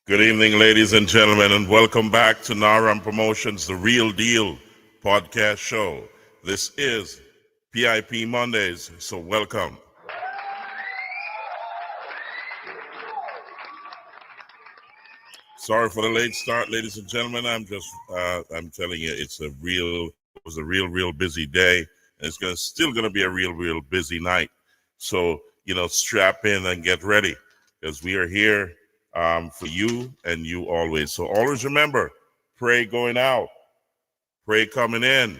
Good evening, ladies and gentlemen, and welcome back to RAMP Promotions, the Real Deal podcast show. This is PIP Mondaze, so welcome. Sorry for the late start, ladies and gentlemen. I'm telling you, it was a real busy day, and it's still gonna be a real busy night. So, strap in and get ready, because we are here for you and you always. So always remember, pray going out, pray coming in,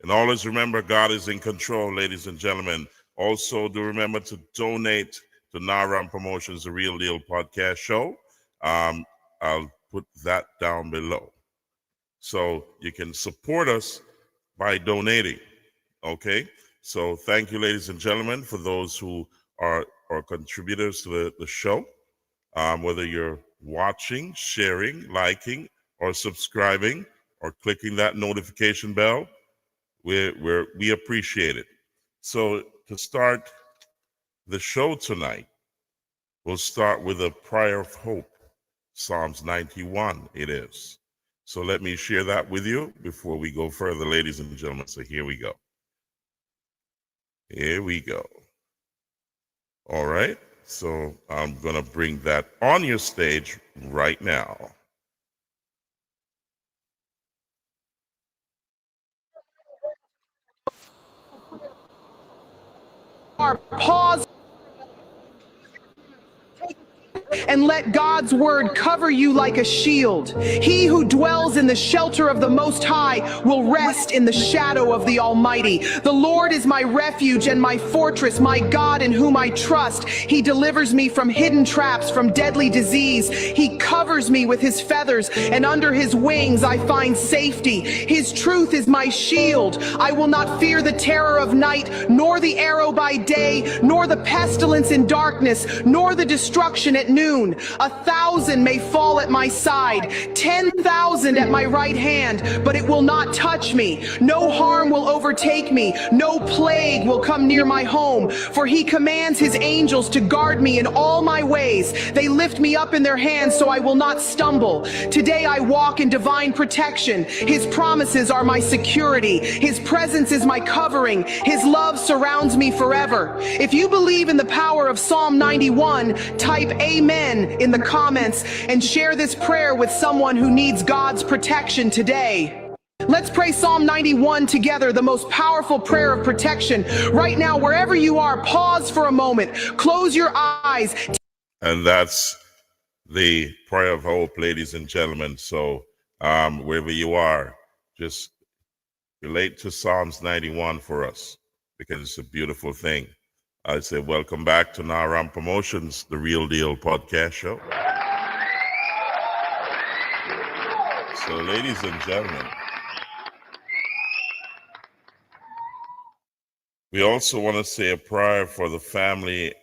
and always remember God is in control, ladies and gentlemen. Also, do remember to donate to RAMP Promotions, the Real Deal podcast show. I'll put that down below. So you can support us by donating, okay? So thank you, ladies and gentlemen, for those who are contributors to the show. Whether you're watching, sharing, liking, or subscribing, or clicking that notification bell, we appreciate it. So to start the show tonight, we'll start with a prayer of hope. Psalms 91 it is. So let me share that with you before we go further, ladies and gentlemen. So here we go. Here we go. All right. So I'm going to bring that on your stage right now. Pause and let God's word cover you like a shield. He who dwells in the shelter of the Most High will rest in the shadow of the Almighty. The Lord is my refuge and my fortress, my God in whom I trust. He delivers me from hidden traps, from deadly disease. He covers me with his feathers, and under his wings I find safety. His truth is my shield. I will not fear the terror of night, nor the arrow by day, nor the pestilence in darkness, nor the destruction at noon. 1,000 may fall at my side, 10,000 at my right hand, but it will not touch me. No harm will overtake me. No plague will come near my home. For he commands his angels to guard me in all my ways. They lift me up in their hands so I will not stumble. Today I walk in divine protection. His promises are my security. His presence is my covering. His love surrounds me forever. If you believe in the power of Psalm 91, type Amen in the comments and share this prayer with someone who needs God's protection today. Let's pray Psalm 91 together, the most powerful prayer of protection. Right now, wherever you are, pause for a moment, close your eyes. And that's the prayer of hope, ladies and gentlemen. So wherever you are, just relate to Psalms 91 for us, because it's a beautiful thing. I say welcome back to RAMP Promotions, the Real Deal podcast show. So, ladies and gentlemen, we also want to say a prayer for the family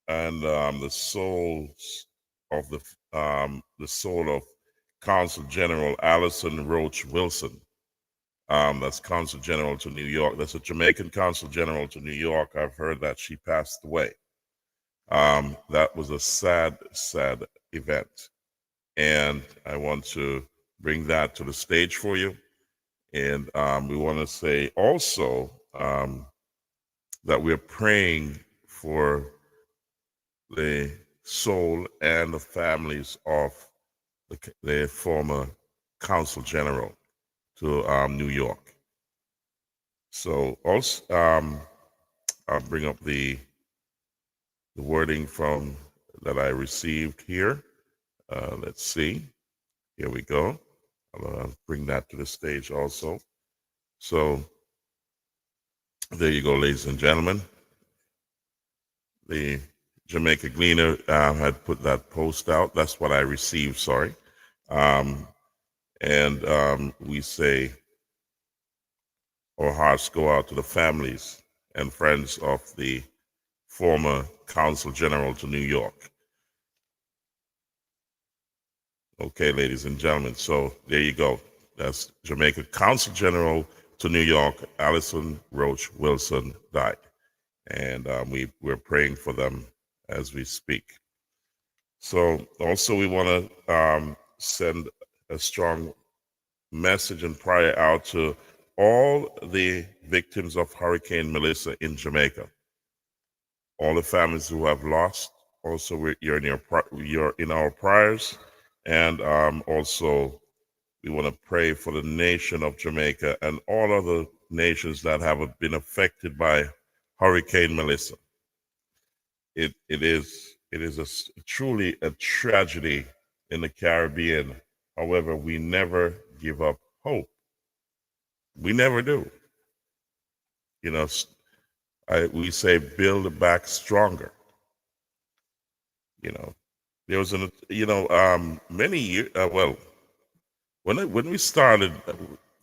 and the souls of the soul of Consul General Allison Roach Wilson. That's Consul General to New York. That's a Jamaican Consul General to New York. I've heard that she passed away. That was a sad event. And I want to bring that to the stage for you. And we want to say also that we're praying for the soul and the families of the former Consul General to New York. So also, I'll bring up the wording from that I received here. Let's see. Here we go. I'll bring that to the stage also. So there you go, ladies and gentlemen. The Jamaica Gleaner had put that post out. That's what I received, sorry. And we say our hearts go out to the families and friends of the former Consul General to New York. Okay, ladies and gentlemen, so there you go. That's Jamaica Consul General to New York, Allison Roach Wilson died. And we're praying for them as we speak. So also we want to send a strong message and prayer out to all the victims of Hurricane Melissa in Jamaica, all the families who have lost. Also, you're in our prayers, and also we want to pray for the nation of Jamaica and all other nations that have been affected by Hurricane Melissa. It is truly a tragedy in the Caribbean. However, we never give up hope. We never do. You know, we say build back stronger. You know, there was many years. Well, when we started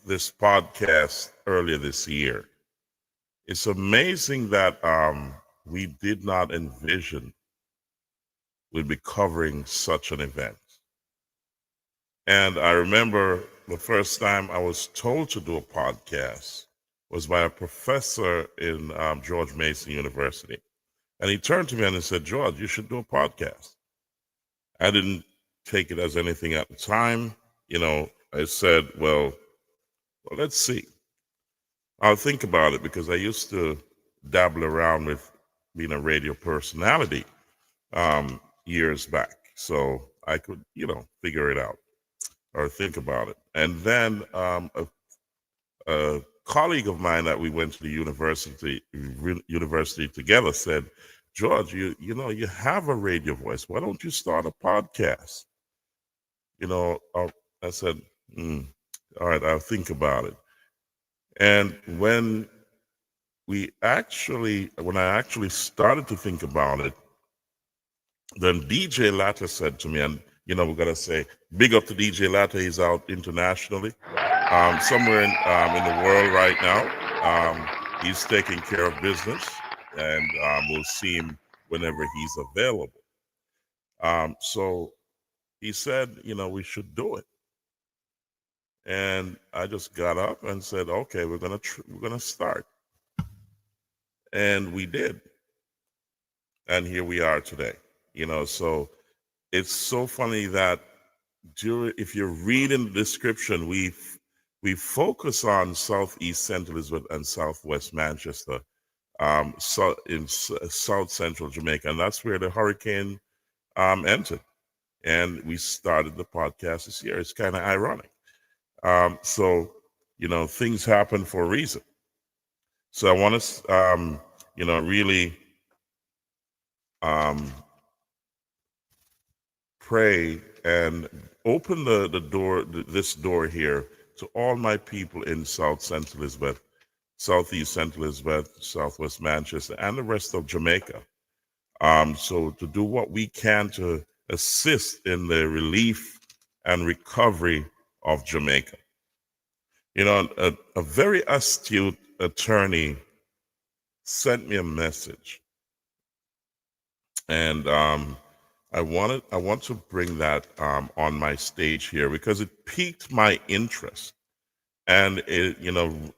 this podcast earlier this year, it's amazing that we did not envision we'd be covering such an event. And I remember the first time I was told to do a podcast was by a professor in George Mason University. And he turned to me and he said, George, you should do a podcast. I didn't take it as anything at the time. I said, well, let's see. I'll think about it, because I used to dabble around with being a radio personality years back. So I could, figure it out or think about it. And then a colleague of mine that we went to the university together said, George, you have a radio voice. Why don't you start a podcast? I said, all right, I'll think about it. And when I actually started to think about it, then DJ Latta said to me, and we're gonna say big up to DJ Latta. He's out internationally, somewhere in the world right now. He's taking care of business, and we'll see him whenever he's available. So he said, we should do it. And I just got up and said, okay, we're gonna start. And we did. And here we are today. So it's so funny that if you're reading the description, we focus on Southeast St. Elizabeth and Southwest Manchester, in South Central Jamaica, and that's where the hurricane entered. And we started the podcast this year. It's kind of ironic. So things happen for a reason. So I want to, really pray and open the door, this door here, to all my people in South Central Elizabeth, Southeast Central Elizabeth, Southwest Manchester, and the rest of Jamaica. So to do what we can to assist in the relief and recovery of Jamaica. A very astute attorney sent me a message, and I want to bring that on my stage here, because it piqued my interest. And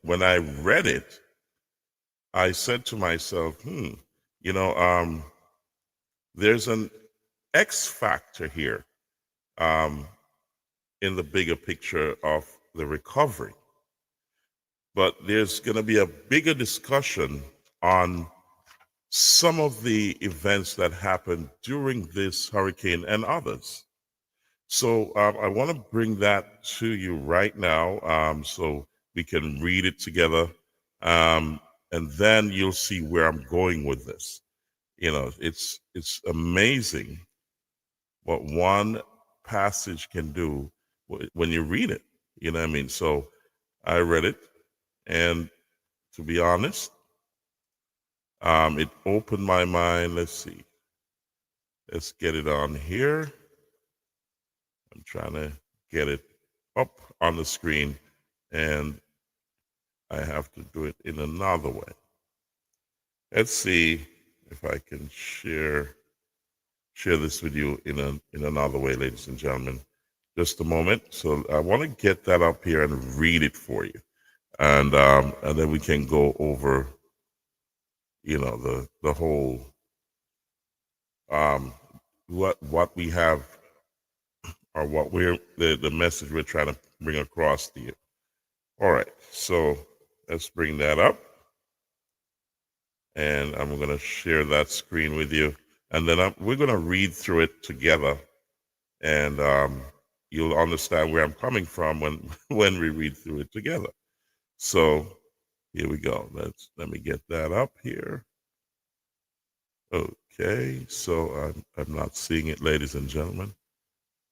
when I read it, I said to myself, there's an X factor here in the bigger picture of the recovery. But there's going to be a bigger discussion on some of the events that happened during this hurricane and others. So I want to bring that to you right now, so we can read it together, and then you'll see where I'm going with this. It's amazing what one passage can do when you read it. You know what I mean? So I read it, and to be honest, it opened my mind. Let's see. Let's get it on here. I'm trying to get it up on the screen, and I have to do it in another way. Let's see if I can share this with you in another way, ladies and gentlemen. Just a moment. So I want to get that up here and read it for you, and then we can go over, the whole what we have, or what we're the message we're trying to bring across to you. All right, so let's bring that up, and I'm going to share that screen with you, and then we're going to read through it together, and you'll understand where I'm coming from when when we read through it together. So here we go. Let me get that up here. Okay, so I'm not seeing it, ladies and gentlemen.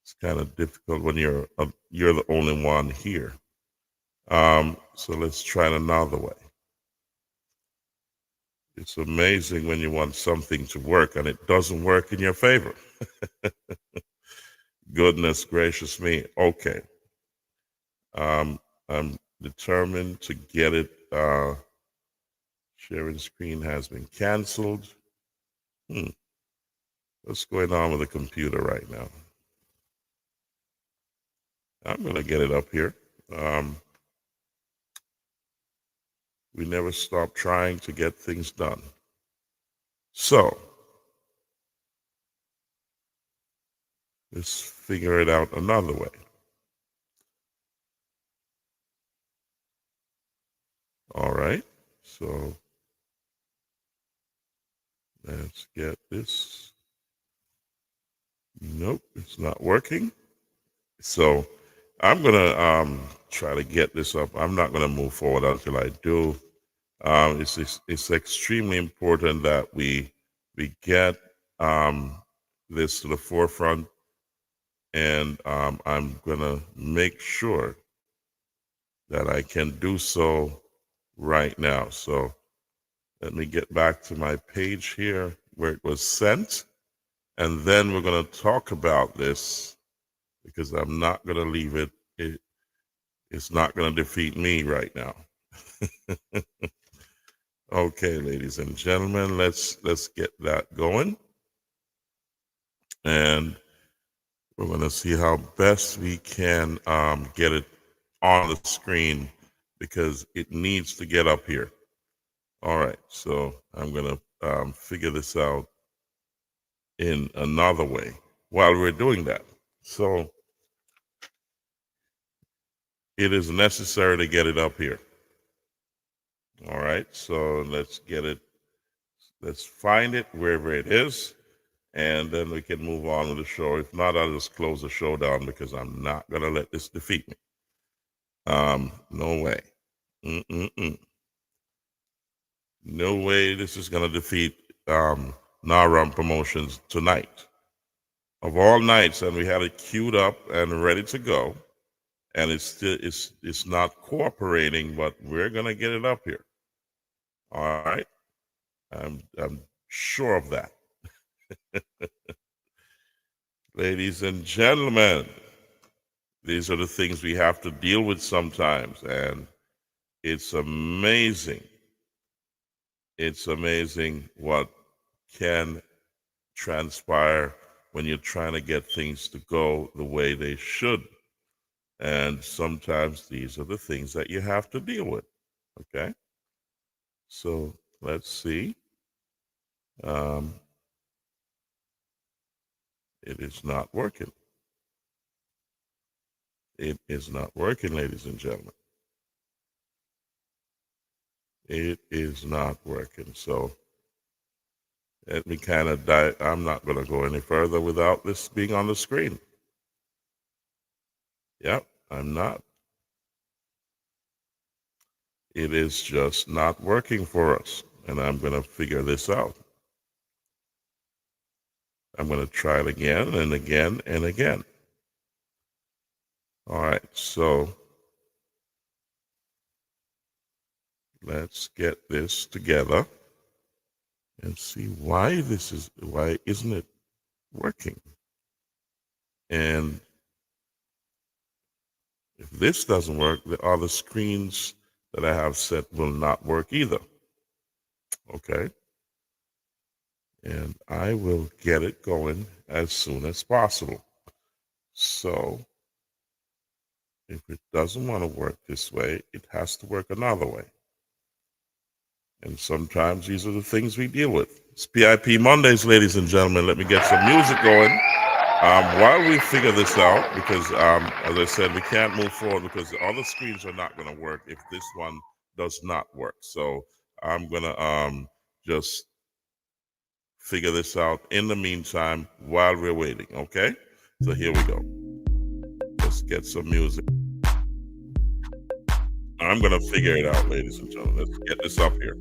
It's kind of difficult when you're the only one here. So let's try it another way. It's amazing when you want something to work and it doesn't work in your favor. Goodness gracious me. Okay. I'm determined to get it. Sharing screen has been canceled. What's going on with the computer right now? I'm going to get it up here. We never stop trying to get things done. So let's figure it out another way. All right, so let's get this. Nope, it's not working. So I'm gonna try to get this up. I'm not gonna move forward until I do. It's extremely important that we get this to the forefront, and I'm gonna make sure that I can do so right now. So let me get back to my page here where it was sent, and then we're going to talk about this, because I'm not going to leave it. It's not going to defeat me right now. Okay, ladies and gentlemen, let's get that going, and we're going to see how best we can get it on the screen, because it needs to get up here. All right, so I'm going to figure this out in another way while we're doing that. So it is necessary to get it up here. All right, so let's get it. Let's find it wherever it is, and then we can move on with the show. If not, I'll just close the show down, because I'm not going to let this defeat me. No way. No way this is going to defeat RAMP Promotions tonight. Of all nights, and we had it queued up and ready to go, and it's not cooperating, but we're going to get it up here. All right. I'm sure of that. Ladies and gentlemen, these are the things we have to deal with sometimes, and it's amazing. It's amazing what can transpire when you're trying to get things to go the way they should. And sometimes these are the things that you have to deal with. Okay? So let's see. It is not working. It is not working, ladies and gentlemen. It is not working. So let me kind of I'm not going to go any further without this being on the screen. Yep, I'm not. It is just not working for us, and I'm going to figure this out. I'm going to try it again and again and again. All right, so let's get this together and see why isn't it working? And if this doesn't work, the other screens that I have set will not work either. Okay. And I will get it going as soon as possible. So if it doesn't want to work this way, it has to work another way. And sometimes these are the things we deal with. It's PIP Mondays, ladies and gentlemen. Let me get some music going while we figure this out, because as I said, we can't move forward because the other screens are not going to work if this one does not work. So I'm going to just figure this out in the meantime while we're waiting, okay? So here we go. Let's get some music. I'm going to figure it out, ladies and gentlemen. Let's get this up here.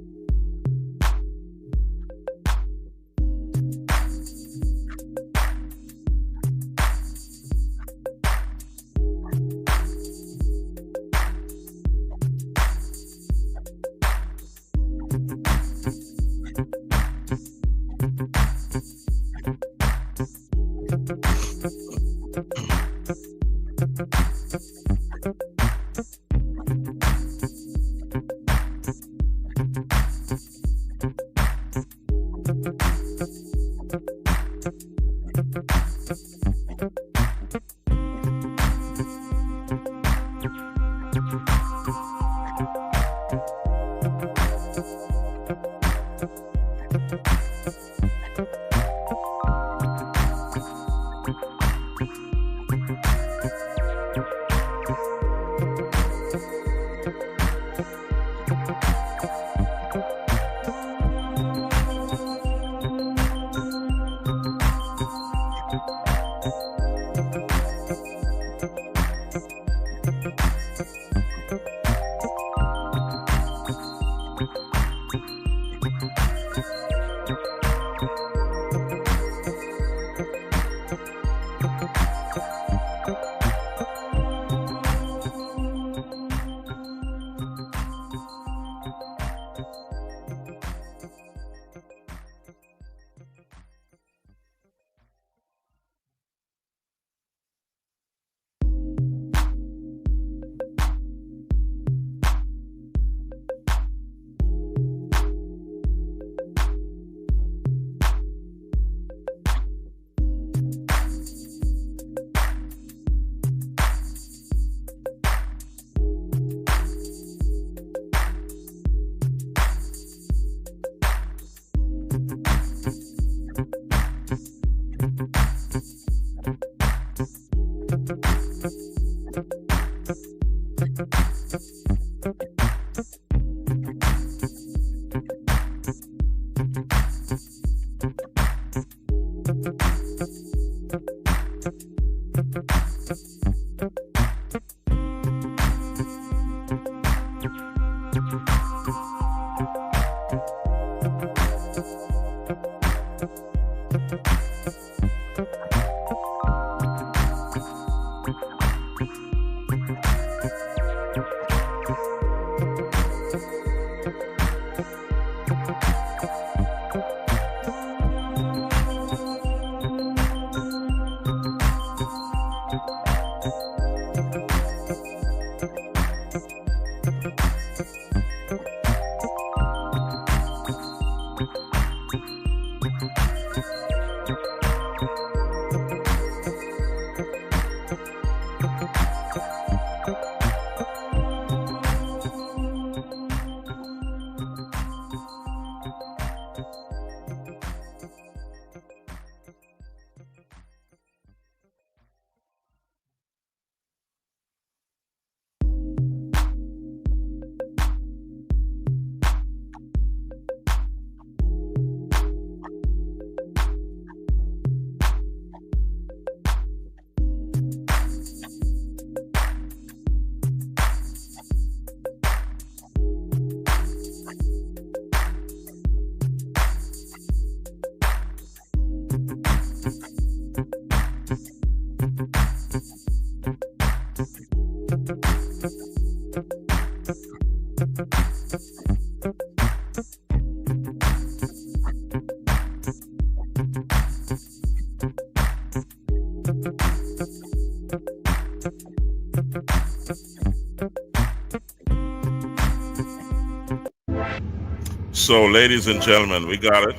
So, ladies and gentlemen, we got it.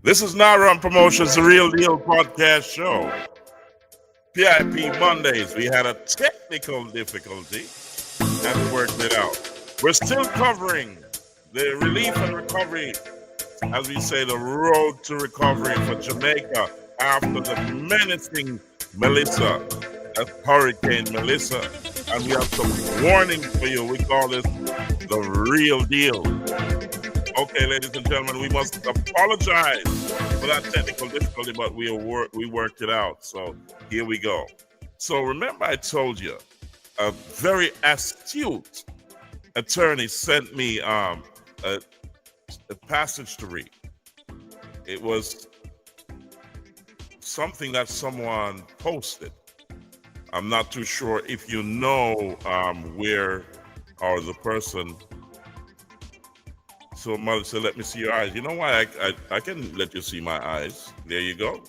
This is not RAMP Promotions, the Real Deal podcast show. PIP Mondays. We had a technical difficulty and worked it out. We're still covering the relief and recovery, as we say, the road to recovery for Jamaica after the menacing Melissa, that's Hurricane Melissa. And we have some warnings for you. We call this the real deal. Okay, ladies and gentlemen, we must apologize for that technical difficulty, but we worked it out. So here we go. So remember I told you, a very astute attorney sent me a passage to read. It was something that someone posted. I'm not too sure if you know where or the person. So mother said, let me see your eyes. You know why? I can let you see my eyes. There you go.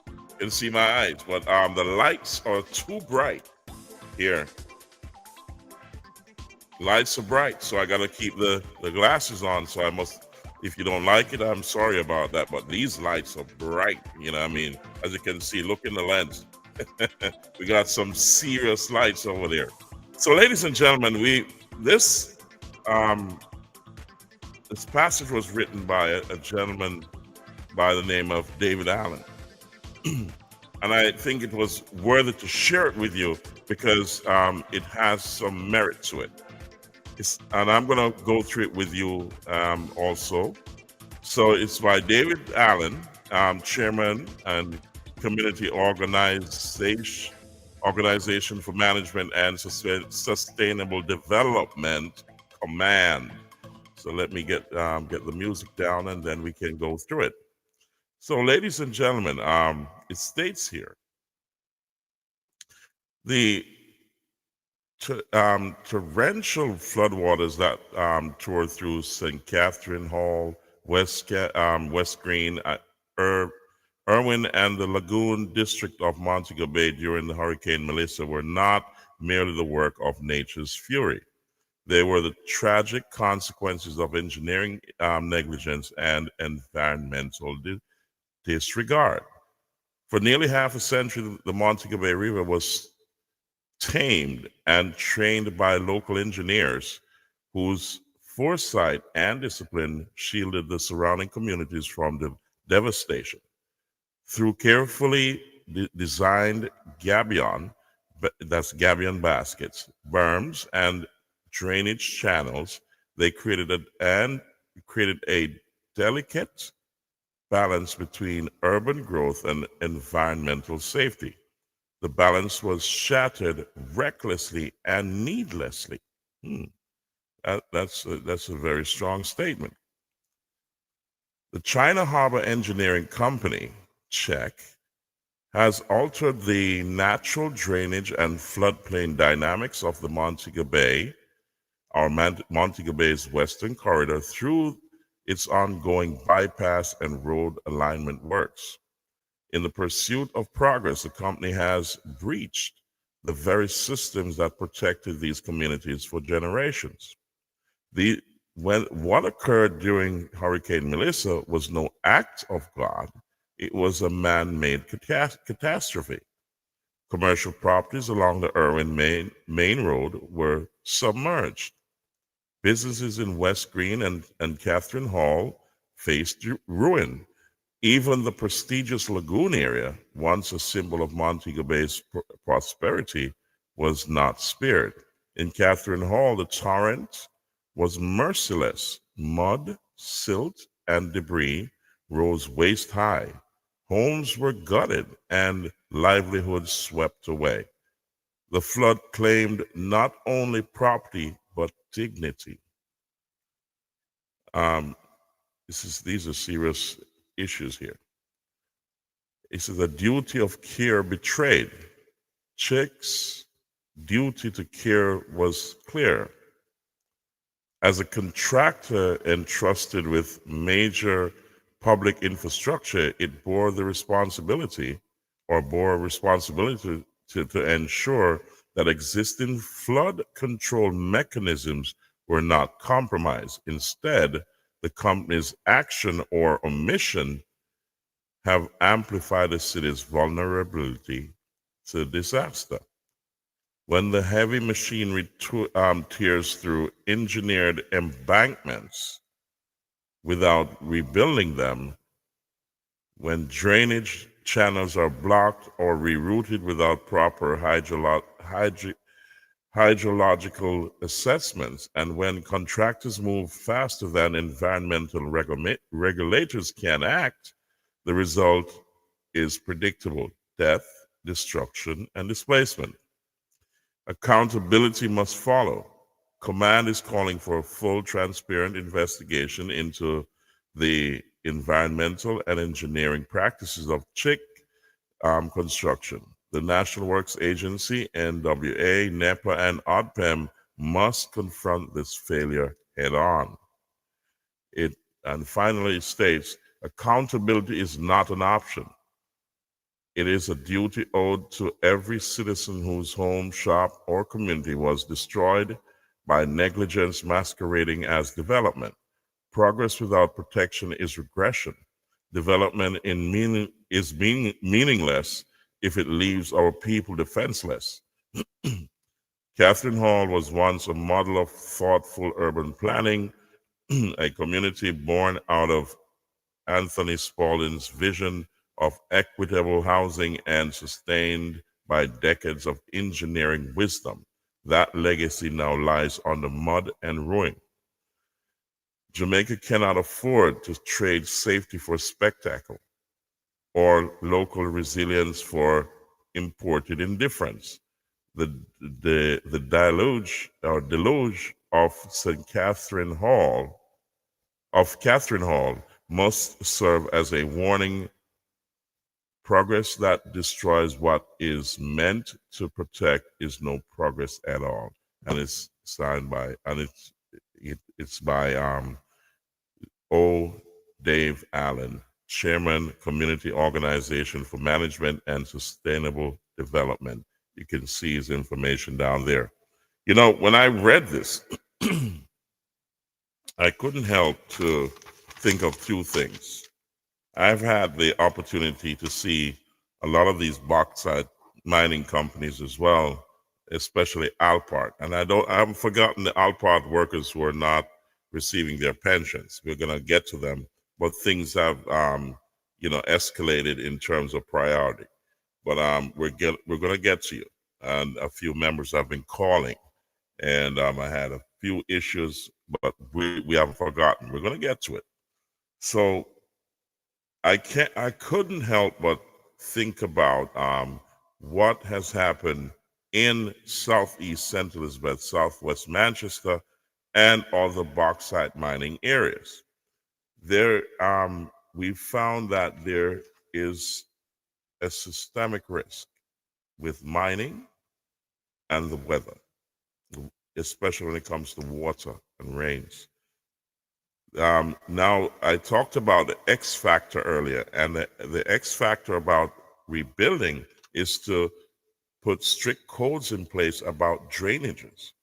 You can see my eyes. But the lights are too bright here. Lights are bright, so I got to keep the glasses on. So I must, if you don't like it, I'm sorry about that. But these lights are bright. You know what I mean? As you can see, look in the lens. We got some serious lights over there. So ladies and gentlemen, this passage was written by a gentleman by the name of David Allen. And I think it was worthy to share it with you because it has some merit to it. And I'm going to go through it with you also. So it's by David Allen, chairman and community organization for management and sustainable development, command. So let me get the music down and then we can go through it. So ladies and gentlemen, it states here, the torrential floodwaters that tore through St. Catherine Hall, West Green, Irwin, and the Lagoon district of Montego Bay during the Hurricane Melissa were not merely the work of nature's fury. They were the tragic consequences of engineering negligence and environmental disregard. For nearly half a century, the Montego Bay River was tamed and trained by local engineers whose foresight and discipline shielded the surrounding communities from the devastation. Through carefully designed gabion, that's gabion baskets, berms, and drainage channels, they created a delicate balance between urban growth and environmental safety. The balance was shattered recklessly and needlessly. That's a very strong statement. The China Harbor Engineering Company, CHEC, has altered the natural drainage and floodplain dynamics of the Montego Bay, our Montego Bay's western corridor, through its ongoing bypass and road alignment works. In the pursuit of progress, the company has breached the very systems that protected these communities for generations. What occurred during Hurricane Melissa was no act of God, it was a man-made catastrophe. Commercial properties along the Irwin Main Road were submerged. Businesses in West Green and Catherine Hall faced ruin. Even the prestigious lagoon area, once a symbol of Montego Bay's prosperity, was not spared. In Catherine Hall, the torrent was merciless. Mud, silt, and debris rose waist high. Homes were gutted and livelihoods swept away. The flood claimed not only property, but dignity. These are serious issues here. It says the duty of care betrayed. CHEC's duty to care was clear. As a contractor entrusted with major public infrastructure, it bore responsibility to ensure that existing flood control mechanisms were not compromised. Instead, the company's action or omission have amplified the city's vulnerability to disaster. When the heavy machinery tears through engineered embankments without rebuilding them, when drainage channels are blocked or rerouted without proper hydrological assessments, and when contractors move faster than environmental regulators can act, the result is predictable: death, destruction, and displacement. Accountability must follow. Command is calling for a full, transparent investigation into the environmental and engineering practices of chick construction. The National Works Agency, NWA, NEPA, and ODPEM must confront this failure head on. And finally states, accountability is not an option. It is a duty owed to every citizen whose home, shop, or community was destroyed by negligence masquerading as development. Progress without protection is regression. Development is meaningless if it leaves our people defenseless. Catherine Hall was once a model of thoughtful urban planning, a community born out of Anthony Spaulding's vision of equitable housing and sustained by decades of engineering wisdom. That legacy now lies under mud and ruin. Jamaica cannot afford to trade safety for spectacle or local resilience for imported indifference. The deluge of Catherine Hall must serve as a warning. Progress that destroys what is meant to protect is no progress at all. And it's signed by, and it's by O. Dave Allen, Chairman, Community Organization for Management and Sustainable Development. You can see his information down there. You know, when I read this, I couldn't help to think of two things. I've had the opportunity to see a lot of these bauxite mining companies as well, especially Alpart. And I haven't forgotten the Alpart workers who are not receiving their pensions. We're going to get to them, but things have, escalated in terms of priority. But we're going to get to you. And a few members have been calling, and I had a few issues, but we haven't forgotten. We're going to get to it. So I couldn't help but think about what has happened in Southeast St. Elizabeth, Southwest Manchester, and other bauxite mining areas. There, we found that there is a systemic risk with mining and the weather, especially when it comes to water and rains. Now, I talked about the X factor earlier, and the X factor about rebuilding is to put strict codes in place about drainages.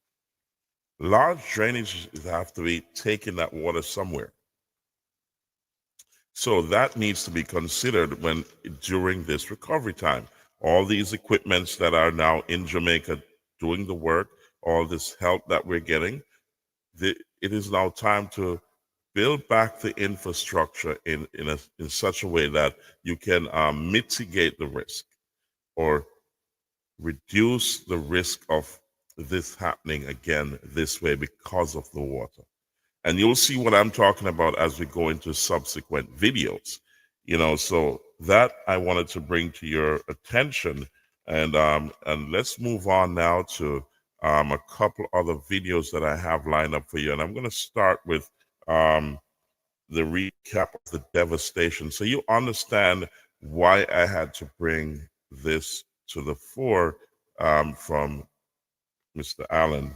Large drainages have to be taking that water somewhere. So that needs to be considered during this recovery time. All these equipments that are now in Jamaica doing the work, all this help that we're getting, it is now time to build back the infrastructure in such a way that you can mitigate the risk or reduce the risk of this happening again this way because of the water. And you'll see what I'm talking about as we go into subsequent videos. So that I wanted to bring to your attention. And let's move on now to a couple other videos that I have lined up for you. And I'm going to start with the recap of the devastation, so you understand why I had to bring this to the fore from Mr. Allen,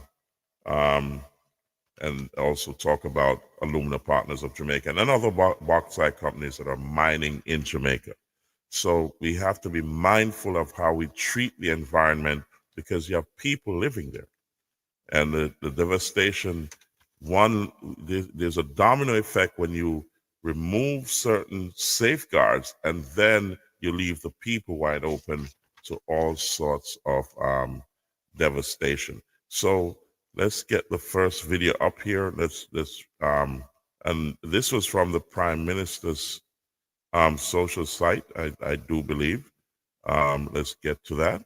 and also talk about Alumina Partners of Jamaica and other bauxite companies that are mining in Jamaica. So we have to be mindful of how we treat the environment, because you have people living there. And the devastation, there's a domino effect when you remove certain safeguards and then you leave the people wide open to all sorts of devastation. So let's get the first video up here. And this was from the Prime Minister's social site, I do believe. Let's get to that.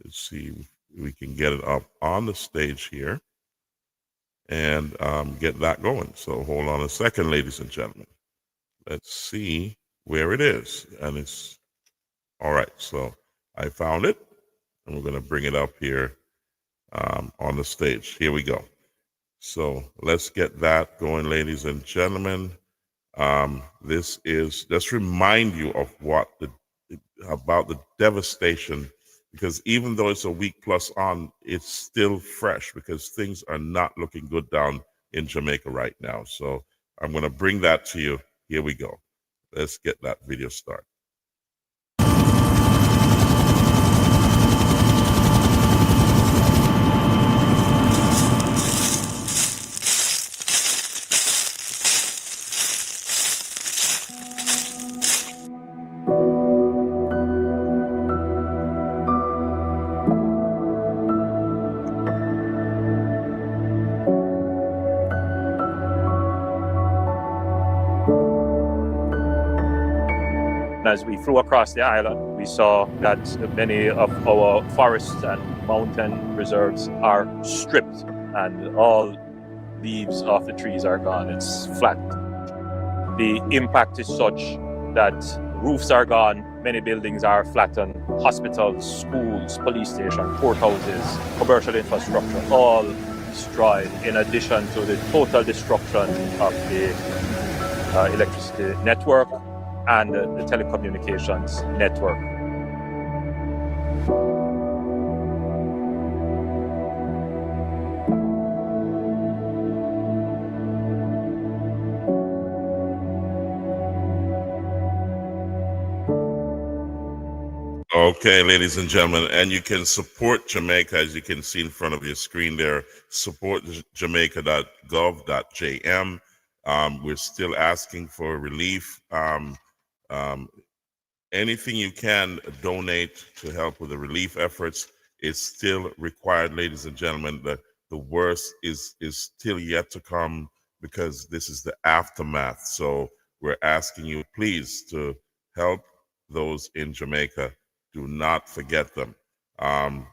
Let's see if we can get it up on the stage here and get that going. So hold on a second, ladies and gentlemen. Let's see where it is. And it's all right. So I found it, and we're going to bring it up here on the stage. Here we go. So let's get that going, ladies and gentlemen. This is just remind you of about the devastation, because even though it's a week plus on, it's still fresh because things are not looking good down in Jamaica right now. So I'm going to bring that to you. Here we go. Let's get that video started. As we flew across the island, we saw that many of our forests and mountain reserves are stripped and all leaves off the trees are gone. It's flat. The impact is such that roofs are gone, many buildings are flattened, hospitals, schools, police stations, courthouses, commercial infrastructure, all destroyed, in addition to the total destruction of the electricity network and the telecommunications network. Okay, ladies and gentlemen, and you can support Jamaica, as you can see in front of your screen there, support jamaica.gov.jm. We're still asking for relief. Anything you can donate to help with the relief efforts is still required, ladies and gentlemen. The worst is still yet to come, because this is the aftermath. So we're asking you, please, to help those in Jamaica. Do not forget them. I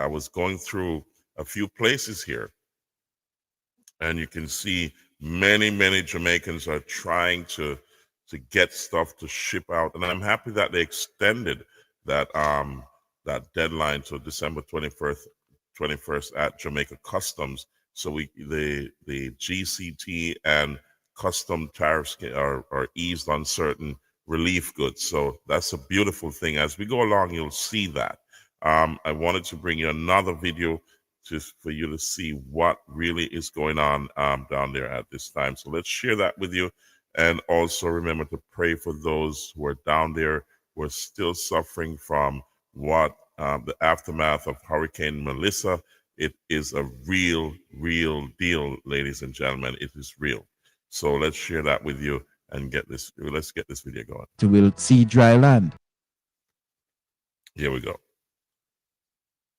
was going through a few places here, and you can see many Jamaicans are trying to get stuff to ship out, and I'm happy that they extended that deadline to December 21st at Jamaica Customs. So the GCT and custom tariffs are eased on certain relief goods. So that's a beautiful thing. As we go along, you'll see that. I wanted to bring you another video just for you to see what really is going on down there at this time. So let's share that with you. And also remember to pray for those who are down there, who are still suffering from the aftermath of Hurricane Melissa. It is a real deal, ladies and gentlemen. It is real. So let's share that with you and let's get this video going. We'll see dry land. Here we go.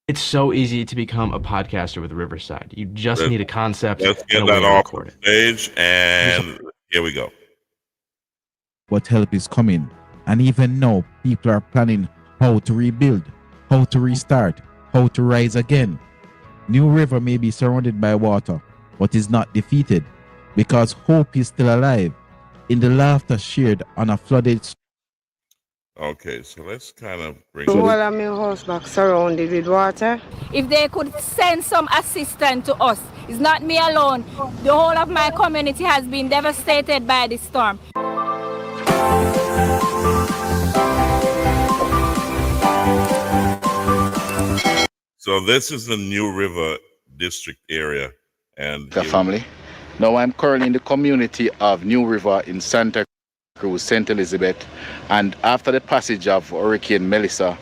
It's so easy to become a podcaster with Riverside. You just need a concept. Let's get that off the stage, and here we go. What help is coming, and even now people are planning how to rebuild, how to restart, how to rise again. New River may be surrounded by water, but is not defeated, because hope is still alive in the laughter shared on a flooded. Okay, so let's kind of bring Well, I'm in house back surrounded with water. If they could send some assistance to us, it's not me alone. The whole of my community has been devastated by this storm. So this is the New River district area, and the family. Now I'm currently in the community of New River in Santa Cruz, St. Elizabeth, and after the passage of Hurricane Melissa,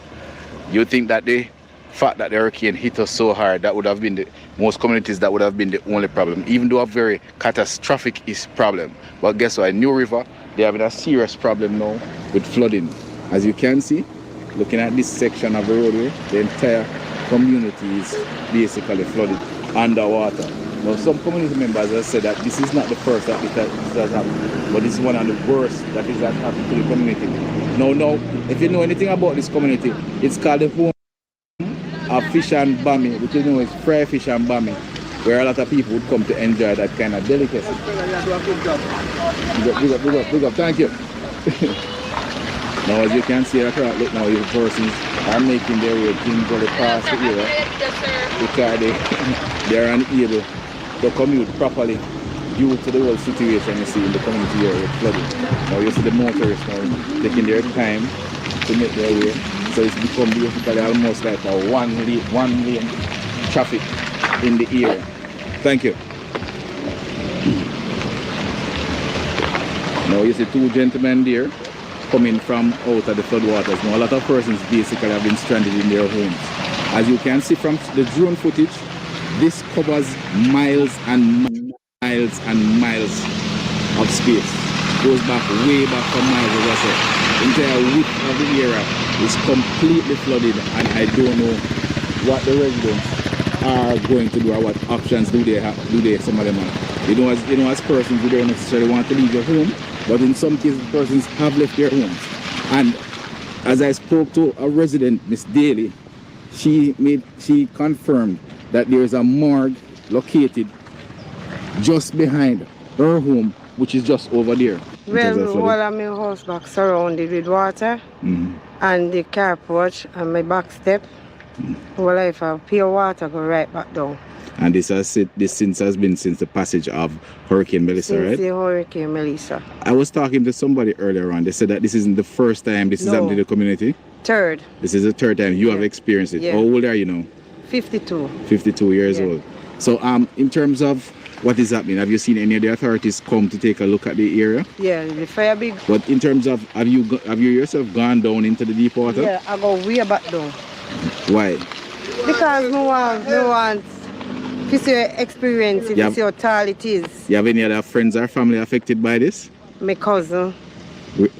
you think that the fact that the hurricane hit us so hard, that would have been most communities, that would have been the only problem, even though a very catastrophic problem. But guess what, New River, they're having a serious problem now with flooding. As you can see, looking at this section of the roadway, the entire community is basically flooded underwater. Now, some community members have said that this is not the first that this has happened, but this is one of the worst that has happened to the community. Now, if you know anything about this community, it's called the home of fish and bami, which you know is fried fish and bami, where a lot of people would come to enjoy that kind of delicacy. Big up, thank you. Now, as you can see, look now, the persons are making their way gingerly past the area because they are unable to commute properly due to the whole situation you see in the community area flooding. Now you see the motorists now taking their time to make their way, so it's become basically almost like a one lane traffic in the area. Thank you. Now you see two gentlemen there coming from out of the floodwaters. Now a lot of persons basically have been stranded in their homes. As you can see from the drone footage, this covers miles and miles and miles of space. Goes back way back for miles, as I said. The entire width of the area is completely flooded, and I don't know what the residents are going to do or what options do they have, some of them have. You know, as persons, you don't necessarily want to leave your home, but in some cases persons have left their homes. And as I spoke to a resident, Miss Daly, she confirmed that there is a morgue located just behind her home, which is just over there. Well, all of my house back surrounded with water, and the car porch and my back step. Well, if I pure water go right back down. And this has been since the passage of Hurricane Melissa, right? Since the Hurricane Melissa. I was talking to somebody earlier on. They said that this isn't the first time this is happening in the community. Third. This is the third time you have experienced it. Yeah. How old are you now? 52. 52 years old. So in terms of what is happening, have you seen any of the authorities come to take a look at the area? Yeah, the fire big. But in terms of, have you yourself gone down into the deep water? Yeah, I go way back down. Why? Because no want to see experience, to see how tall it is. You have any other friends or family affected by this? My cousin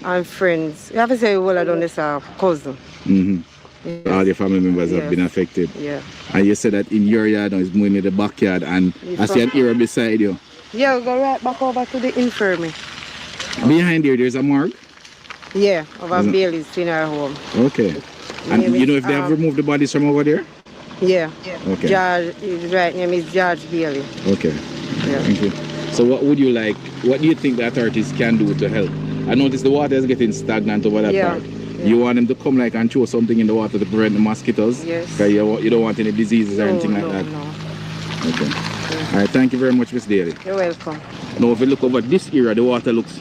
and friends. You have to say, well, I don't have cousin. Yes. All your family members have been affected. Yeah. And you said that in your yard now is moving in the backyard, and I see an area beside you. Yeah, we go right back over to the infirmary. Behind there, there's a morgue? Yeah, over Bailey's funeral home. Okay. And you know if they have removed the bodies from over there? Yeah. Okay. George, his right name is George Bailey. Okay. Yeah. Thank you. So what do you think the authorities can do to help? I noticed the water is getting stagnant over that part. Yeah. You want them to come and throw something in the water to prevent the mosquitoes? Yes. Because you don't want any diseases or anything like that? No. Okay. Yeah. All right, thank you very much, Miss Daly. You're welcome. Now, if you look over this area, the water looks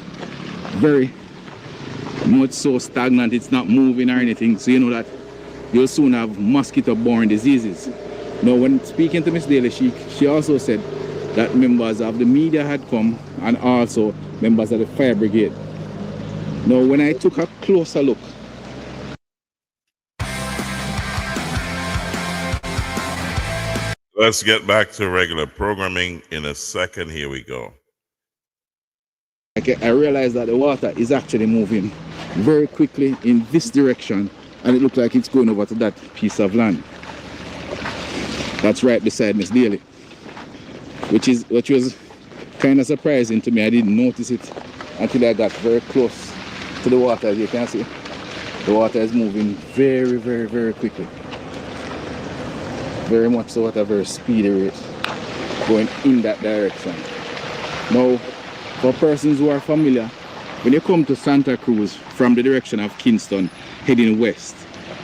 very much so stagnant. It's not moving or anything, so you know that you'll soon have mosquito-borne diseases. Now, when speaking to Miss Daly, she also said that members of the media had come and also members of the fire brigade. Now, when I took a closer look, let's get back to regular programming in a second. Here we go. I realized that the water is actually moving very quickly in this direction, and it looks like it's going over to that piece of land. That's right beside Miss Daly, which was kind of surprising to me. I didn't notice it until I got very close to the water. As you can see, the water is moving very, very, very quickly. Very much so at a very speedy rate, going in that direction. Now, for persons who are familiar, when you come to Santa Cruz from the direction of Kingston heading west,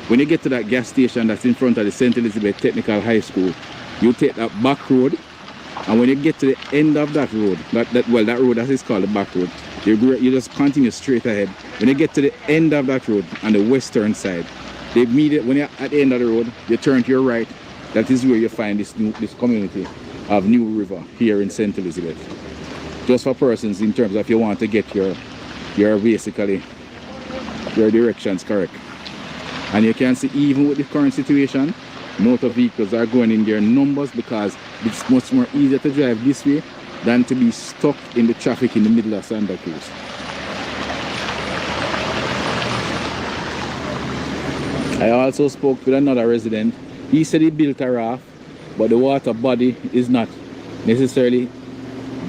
when you get to that gas station that's in front of the St. Elizabeth Technical High School, you take that back road, and when you get to the end of that road, that road that is called the back road, you just continue straight ahead. When you get to the end of that road on the western side, when you're at the end of the road, you turn to your right. That is where you find this community of New River here in St. Elizabeth. Just for persons in terms of if you want to get your directions correct. And you can see even with the current situation, motor vehicles are going in their numbers because it's much more easier to drive this way than to be stuck in the traffic in the middle of Santa Cruz. I also spoke with another resident. He said he built a raft, but the water body is not necessarily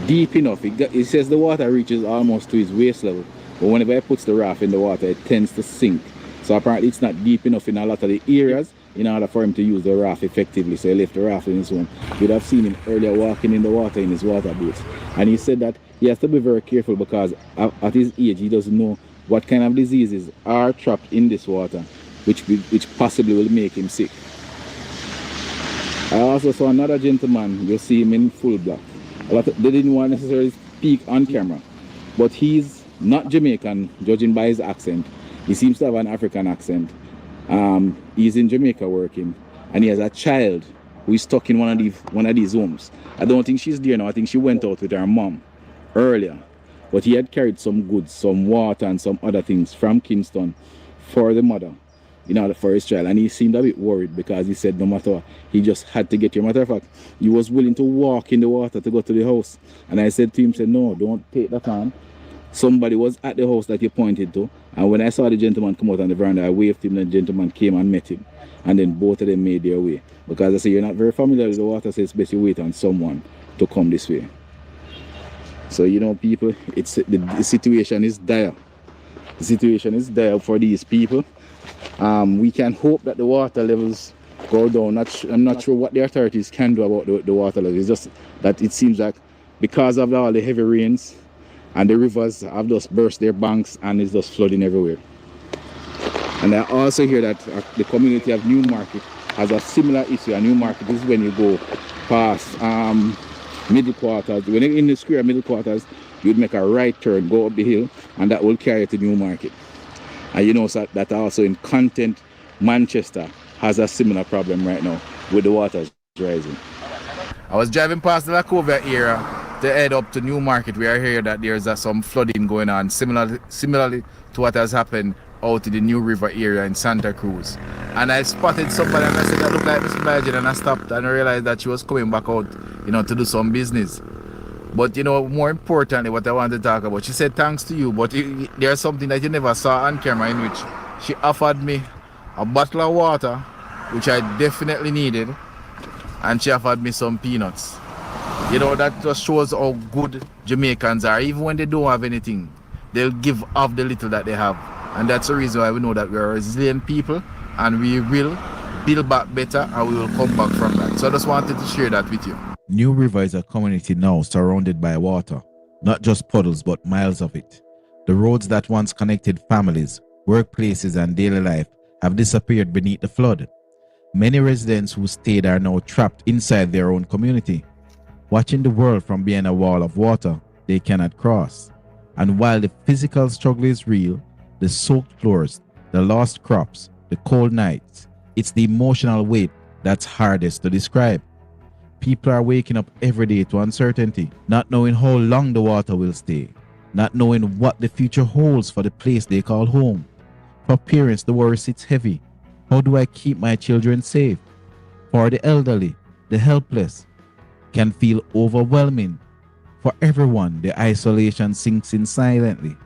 deep enough. He says the water reaches almost to his waist level, but whenever he puts the raft in the water, it tends to sink. So apparently it's not deep enough in a lot of the areas in order for him to use the raft effectively. So he left the raft in his own. You'd have seen him earlier walking in the water in his water boats. And he said that he has to be very careful because at his age, he doesn't know what kind of diseases are trapped in this water, which possibly will make him sick. I also saw another gentleman. You'll see him in full black. They didn't want to necessarily speak on camera, but he's not Jamaican, judging by his accent. He seems to have an African accent. He's in Jamaica working, and he has a child who is stuck in one of these homes. I don't think she's there now. I think she went out with her mom earlier, but he had carried some goods, some water and some other things from Kingston for the mother, in order for his child. And he seemed a bit worried because he said no matter what, he just had to get here. Matter of fact, he was willing to walk in the water to go to the house. And I said to him, no, don't take that on. Somebody was at the house that you pointed to, and when I saw the gentleman come out on the veranda, I waved him, and the gentleman came and met him, and then both of them made their way. Because I say you're not very familiar with the water, so it's best you wait on someone to come this way. So you know, people, the situation is dire. The situation is dire for these people. We can hope that the water levels go down. I'm not sure what the authorities can do about the water levels. It's just that it seems like because of all the heavy rains, and the rivers have just burst their banks and it's just flooding everywhere. And I also hear that the community of Newmarket has a similar issue. And Newmarket is when you go past middle quarters. When you're in the square middle quarters, you'd make a right turn, go up the hill, and that will carry you to Newmarket. And you know that also in Content, Manchester has a similar problem right now with the waters rising. I was driving past the Lacovia area to head up to Newmarket. We are here that there's some flooding going on, similarly to what has happened out in the New River area in Santa Cruz. And I spotted somebody and I said, that looked like Miss Virgin, and I stopped and I realized that she was coming back out, to do some business. But more importantly, what I want to talk about, she said thanks to you, but there's something that you never saw on camera, in which she offered me a bottle of water, which I definitely needed, and she offered me some peanuts. That just shows how good Jamaicans are. Even when they don't have anything, they'll give of the little that they have. And that's the reason why we know that we are resilient people, and we will build back better, and we will come back from that. So I just wanted to share that with you. New River is a community now surrounded by water, not just puddles but miles of it. The roads that once connected families, workplaces and daily life have disappeared beneath the flood. Many residents who stayed are now trapped inside their own community, watching the world from behind a wall of water they cannot cross. And while the physical struggle is real, the soaked floors, the lost crops, the cold nights, it's the emotional weight that's hardest to describe. People are waking up every day to uncertainty, not knowing how long the water will stay, not knowing what the future holds for the place they call home. For parents, the worry sits heavy. How do I keep my children safe? For the elderly, the helpless, can feel overwhelming. For everyone, the isolation sinks in silently.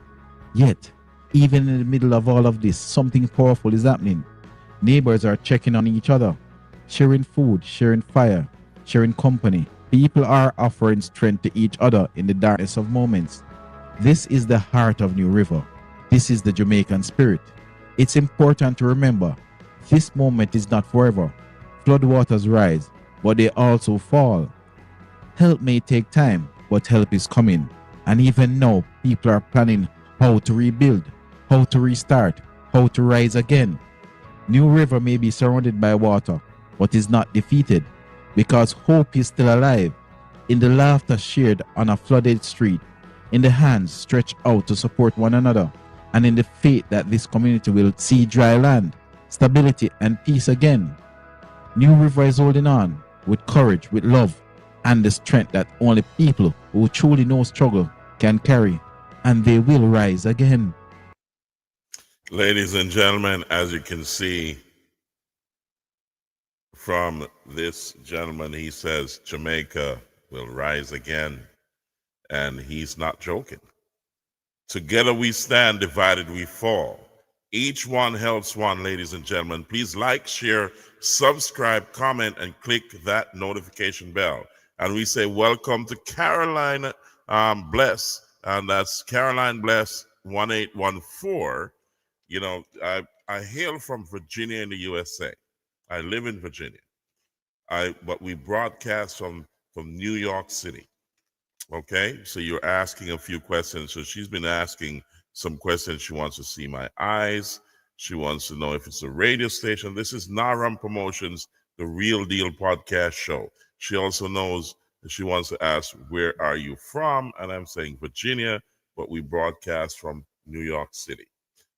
Yet, even in the middle of all of this, something powerful is happening. Neighbors are checking on each other, sharing food, sharing fire, sharing company. People are offering strength to each other in the darkness of moments. This is the heart of New River. This is the Jamaican spirit. It's important to remember, this moment is not forever. Floodwaters rise, but they also fall. Help may take time, but help is coming. And even now, people are planning how to rebuild, how to restart, how to rise again. New River may be surrounded by water, but is not defeated, because hope is still alive. In the laughter shared on a flooded street, in the hands stretched out to support one another, and in the faith that this community will see dry land, stability and peace again. New River is holding on with courage, with love, and the strength that only people who truly know struggle can carry, and they will rise again. Ladies and gentlemen, as you can see from this gentleman, he says Jamaica will rise again, and he's not joking. Together we stand, divided we fall. Each one helps one, ladies and gentlemen. Please like, share, subscribe, comment, and click that notification bell. And we say welcome to Caroline Bless, and that's Caroline Bless 1814. You know, I hail from Virginia in the USA. I live in Virginia. But we broadcast from New York City. Okay, so you're asking a few questions. So she's been asking some questions. She wants to see my eyes. She wants to know if it's a radio station. This is Naram Promotions, the Real Deal podcast show. She also knows that she wants to ask, where are you from? And I'm saying Virginia, but we broadcast from New York City.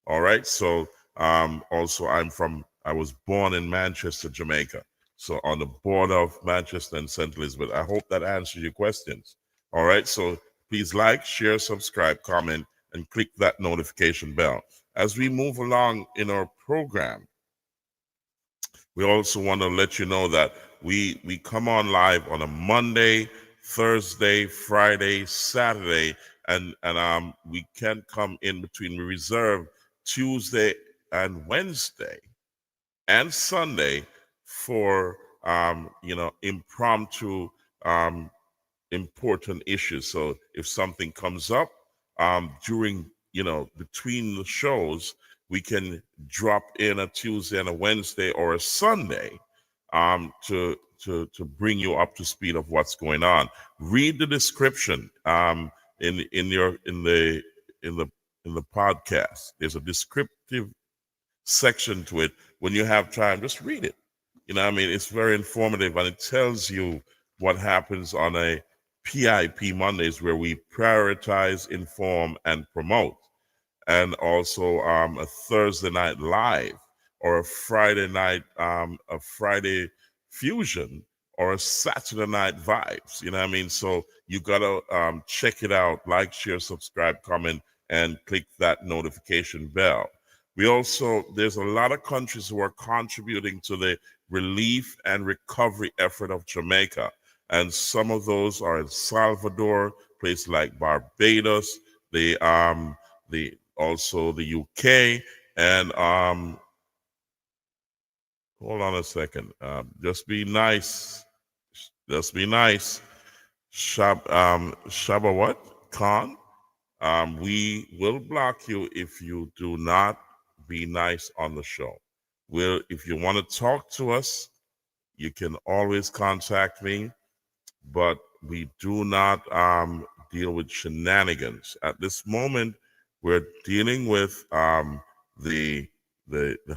All right, so also I was born in Manchester, Jamaica. So on the border of Manchester and St. Elizabeth. I hope that answers your questions. All right, so please like, share, subscribe, comment, and click that notification bell. As we move along in our program, we also want to let you know that we come on live on a Monday, Thursday, Friday, Saturday, and we can come in between. We reserve Tuesday and Wednesday and Sunday for impromptu important issues. So if something comes up during, between the shows, we can drop in a Tuesday and a Wednesday or a Sunday to bring you up to speed of what's going on. Read the description in the podcast. There's a descriptive section to it. When you have time, just read it. It's very informative, and it tells you what happens on a PIP Mondays, where we prioritize, inform, and promote. And also a Thursday night live, or a Friday night, a Friday fusion, or a Saturday night vibes. So you gotta check it out, like, share, subscribe, comment, and click that notification bell. There's a lot of countries who are contributing to the relief and recovery effort of Jamaica. And some of those are El Salvador, places like Barbados, also the UK, and hold on a second. Just be nice. Just be nice. Shaba what? Khan? We will block you if you do not be nice on the show. If you want to talk to us, you can always contact me, but we do not deal with shenanigans. At this moment, we're dealing with the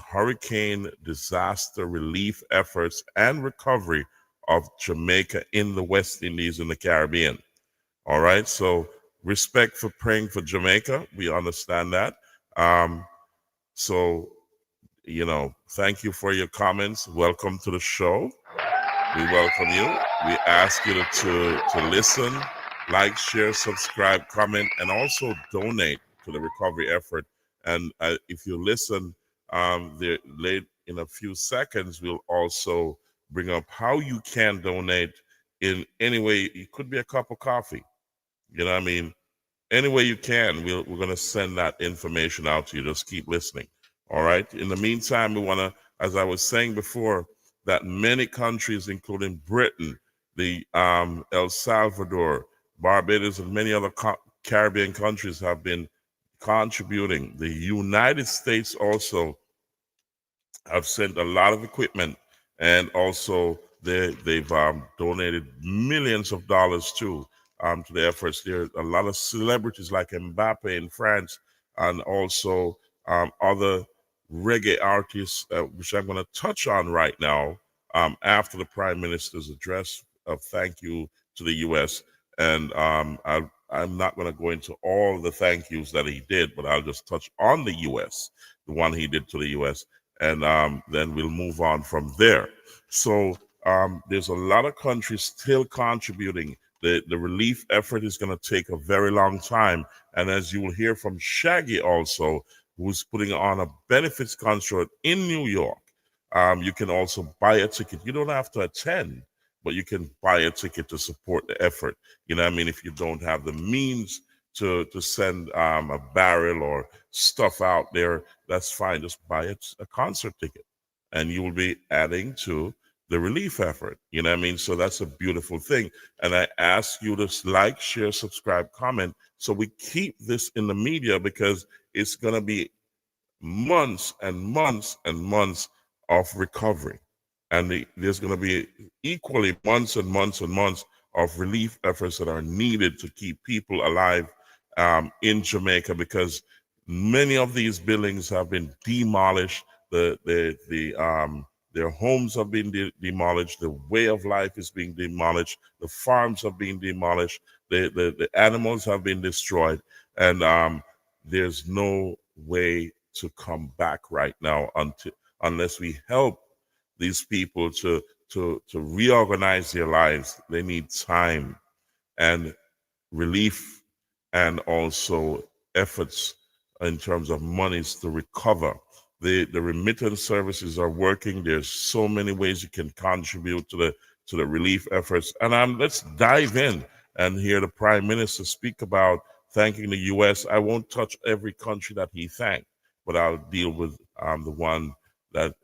hurricane disaster relief efforts and recovery of Jamaica in the West Indies and the Caribbean. All right, so respect for praying for Jamaica. We understand that. Thank you for your comments. Welcome to the show. We welcome you. We ask you to listen, like, share, subscribe, comment, and also donate to the recovery effort. And if you listen, late in a few seconds, we'll also bring up how you can donate in any way. It could be a cup of coffee. Any way you can, we're going to send that information out to you. Just keep listening. All right. In the meantime, we want to, as I was saying before, that many countries, including Britain, the El Salvador, Barbados, and many other Caribbean countries have been contributing. The United States also have sent a lot of equipment, and also they've donated millions of dollars to the efforts. There are a lot of celebrities like Mbappe in France, and also other reggae artists, which I'm going to touch on right now after the Prime Minister's address of thank you to the U.S. And I'm not going to go into all the thank yous that he did, but I'll just touch on the U.S., the one he did to the U.S., and then we'll move on from there. So there's a lot of countries still contributing. The relief effort is going to take a very long time. And as you will hear from Shaggy also, who's putting on a benefits concert in New York, you can also buy a ticket. You don't have to attend, but you can buy a ticket to support the effort. If you don't have the means to send a barrel or stuff out there, that's fine. Just buy a concert ticket, and you will be adding to the relief effort. You know what I mean? So that's a beautiful thing. And I ask you to like, share, subscribe, comment, so we keep this in the media, because it's going to be months and months and months of recovery. And there's going to be equally months and months and months of relief efforts that are needed to keep people alive in Jamaica, because many of these buildings have been demolished. Their homes have been demolished. The way of life is being demolished. The farms have been demolished. The animals have been destroyed. And there's no way to come back right now unless we help these people to reorganize their lives. They need time and relief, and also efforts in terms of monies to recover. The remittance services are working. There's so many ways you can contribute to the relief efforts. And let's dive in and hear the Prime Minister speak about thanking the U.S. I won't touch every country that he thanked, but I'll deal with the one that,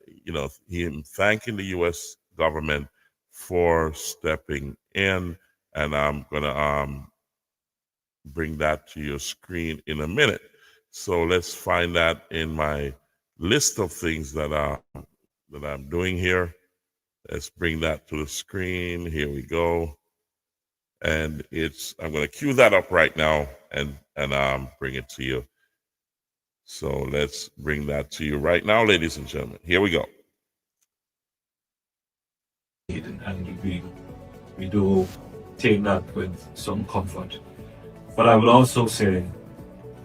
him thanking the U.S. government for stepping in. And I'm going to bring that to your screen in a minute. So let's find that in my list of things that I'm doing here. Let's bring that to the screen. Here we go. And I'm going to cue that up right now and bring it to you. So let's bring that to you right now, ladies and gentlemen. Here we go. And we do take that with some comfort. But I will also say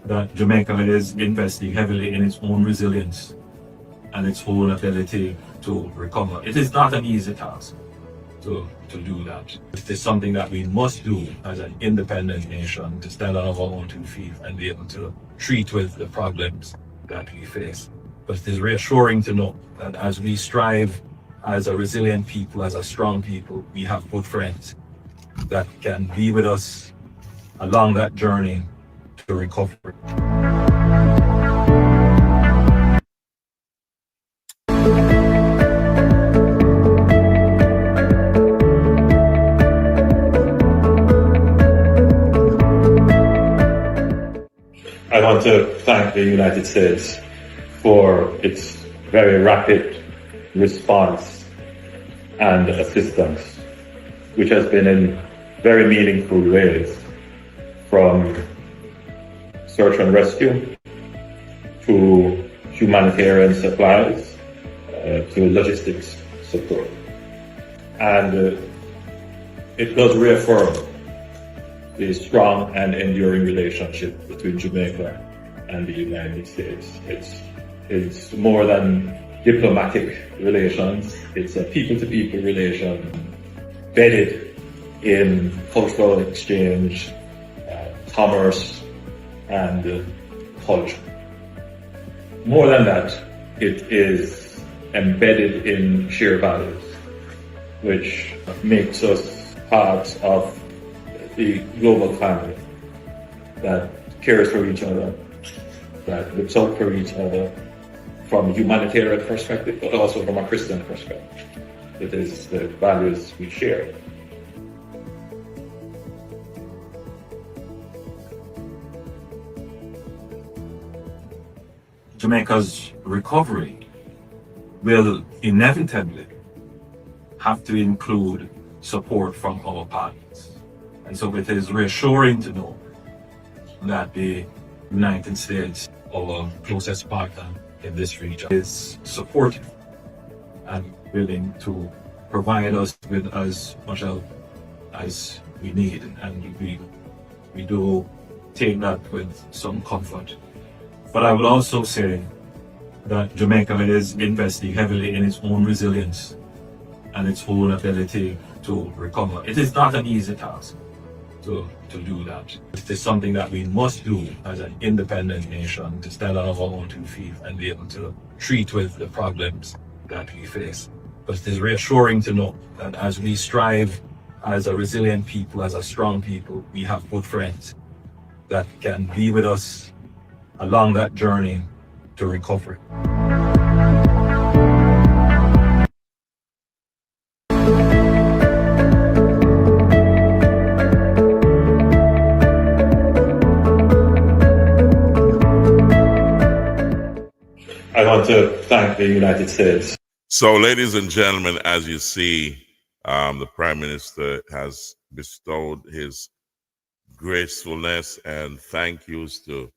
that Jamaica is investing heavily in its own resilience and its own ability to recover. It is not an easy task to do that. It is something that we must do as an independent nation, to stand on our own 2 feet and be able to treat with the problems that we face. But it is reassuring to know that as we strive as a resilient people, as a strong people, we have good friends that can be with us along that journey to recovery. I want to thank the United States for its very rapid response and assistance, which has been in very meaningful ways, from search and rescue to humanitarian supplies to logistics support. And it does reaffirm the strong and enduring relationship between Jamaica and the United States. It's more than diplomatic relations, it's a people-to-people relation embedded in cultural exchange, commerce, and culture. More than that, it is embedded in shared values, which makes us part of the global family that cares for each other, that looks out for each other from a humanitarian perspective, but also from a Christian perspective. It is the values we share. Jamaica's recovery will inevitably have to include support from our partners. And so it is reassuring to know that the United States, our closest partner in this region, is supportive and willing to provide us with as much help as we need. And we do take that with some comfort. But I will also say that Jamaica is investing heavily in its own resilience and its own ability to recover. It is not an easy task to do that. It is something that we must do as an independent nation, to stand on our own 2 feet and be able to treat with the problems that we face. But it is reassuring to know that as we strive as a resilient people, as a strong people, we have good friends that can be with us along that journey to recovery. I want to thank the United States. So, ladies and gentlemen, as you see, the Prime Minister has bestowed his gracefulness and thank yous to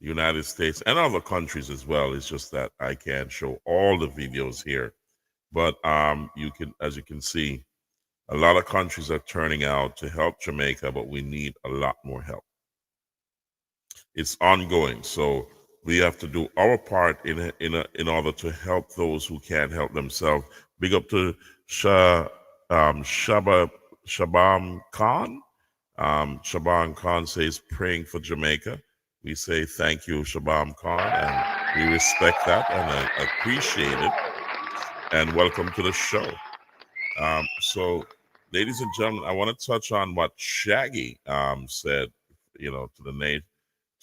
the United States and other countries as well. It's just that I can't show all the videos here, but you can, as you can see, a lot of countries are turning out to help Jamaica, but we need a lot more help. It's ongoing, so we have to do our part in order to help those who can't help themselves. Big up to Shabam Khan. Shabam Khan says praying for Jamaica. We say thank you, Shabam Khan, and we respect that and appreciate it. And welcome to the show. So, ladies and gentlemen, I want to touch on what Shaggy said, to the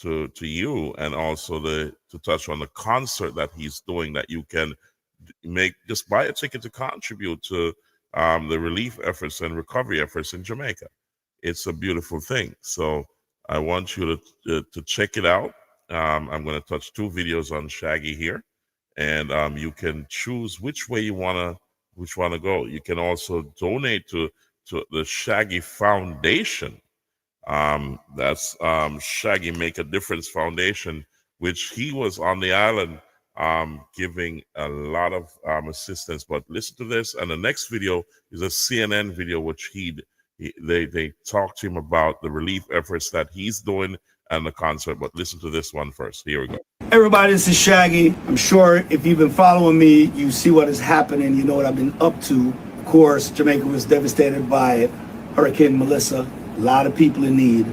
to you, and also to touch on the concert that he's doing, that you can just buy a ticket to contribute to the relief efforts and recovery efforts in Jamaica. It's a beautiful thing. So I want you to check it out. I'm going to touch 2 videos on Shaggy here, and you can choose which way you want to go. You can also donate to the Shaggy Foundation. That's Shaggy Make a Difference Foundation, which he was on the island giving a lot of assistance. But listen to this, and the next video is a CNN video, which they talk to him about the relief efforts that he's doing and the concert. But listen to this one first. Here we go. Everybody, this is Shaggy. I'm sure if you've been following me, you see what is happening. You know what I've been up to. Of course, Jamaica was devastated by Hurricane Melissa. A lot of people in need,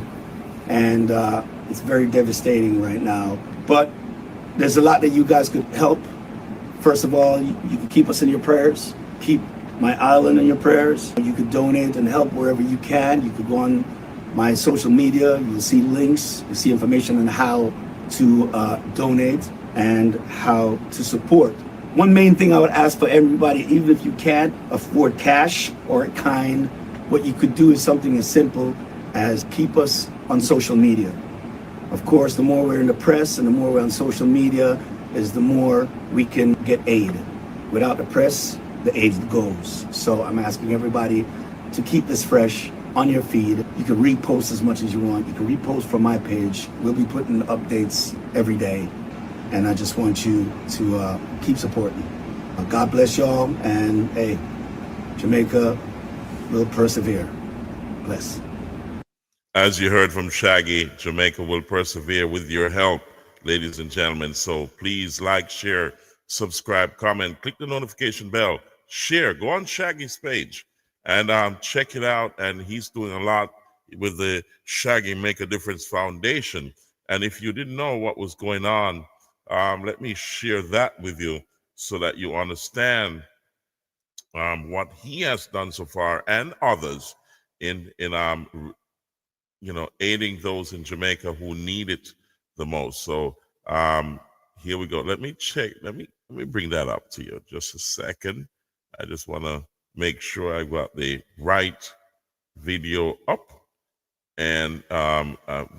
and it's very devastating right now. But there's a lot that you guys could help. First of all, you can keep us in your prayers. Keep my island in your prayers. You could donate and help wherever you can. You could go on my social media. You'll see links. You'll see information on how to donate and how to support. One main thing I would ask for everybody, even if you can't afford cash or kind, what you could do is something as simple as keep us on social media. Of course, the more we're in the press and the more we're on social media is the more we can get aid. Without the press, the aid goes. So I'm asking everybody to keep this fresh on your feed. You can repost as much as you want. You can repost from my page. We'll be putting updates every day. And I just want you to keep supporting. God bless y'all, and hey, Jamaica will persevere. Bless. As you heard from Shaggy, Jamaica will persevere with your help, ladies and gentlemen. So please like, share, subscribe, comment, click the notification bell, share, go on Shaggy's page and check it out. And he's doing a lot with the Shaggy Make a Difference Foundation. And if you didn't know what was going on, let me share that with you so that you understand what he has done so far and others in aiding those in Jamaica who need it the most. So here we go. Let me bring that up to you just a second. I just want to make sure I got the right video up, and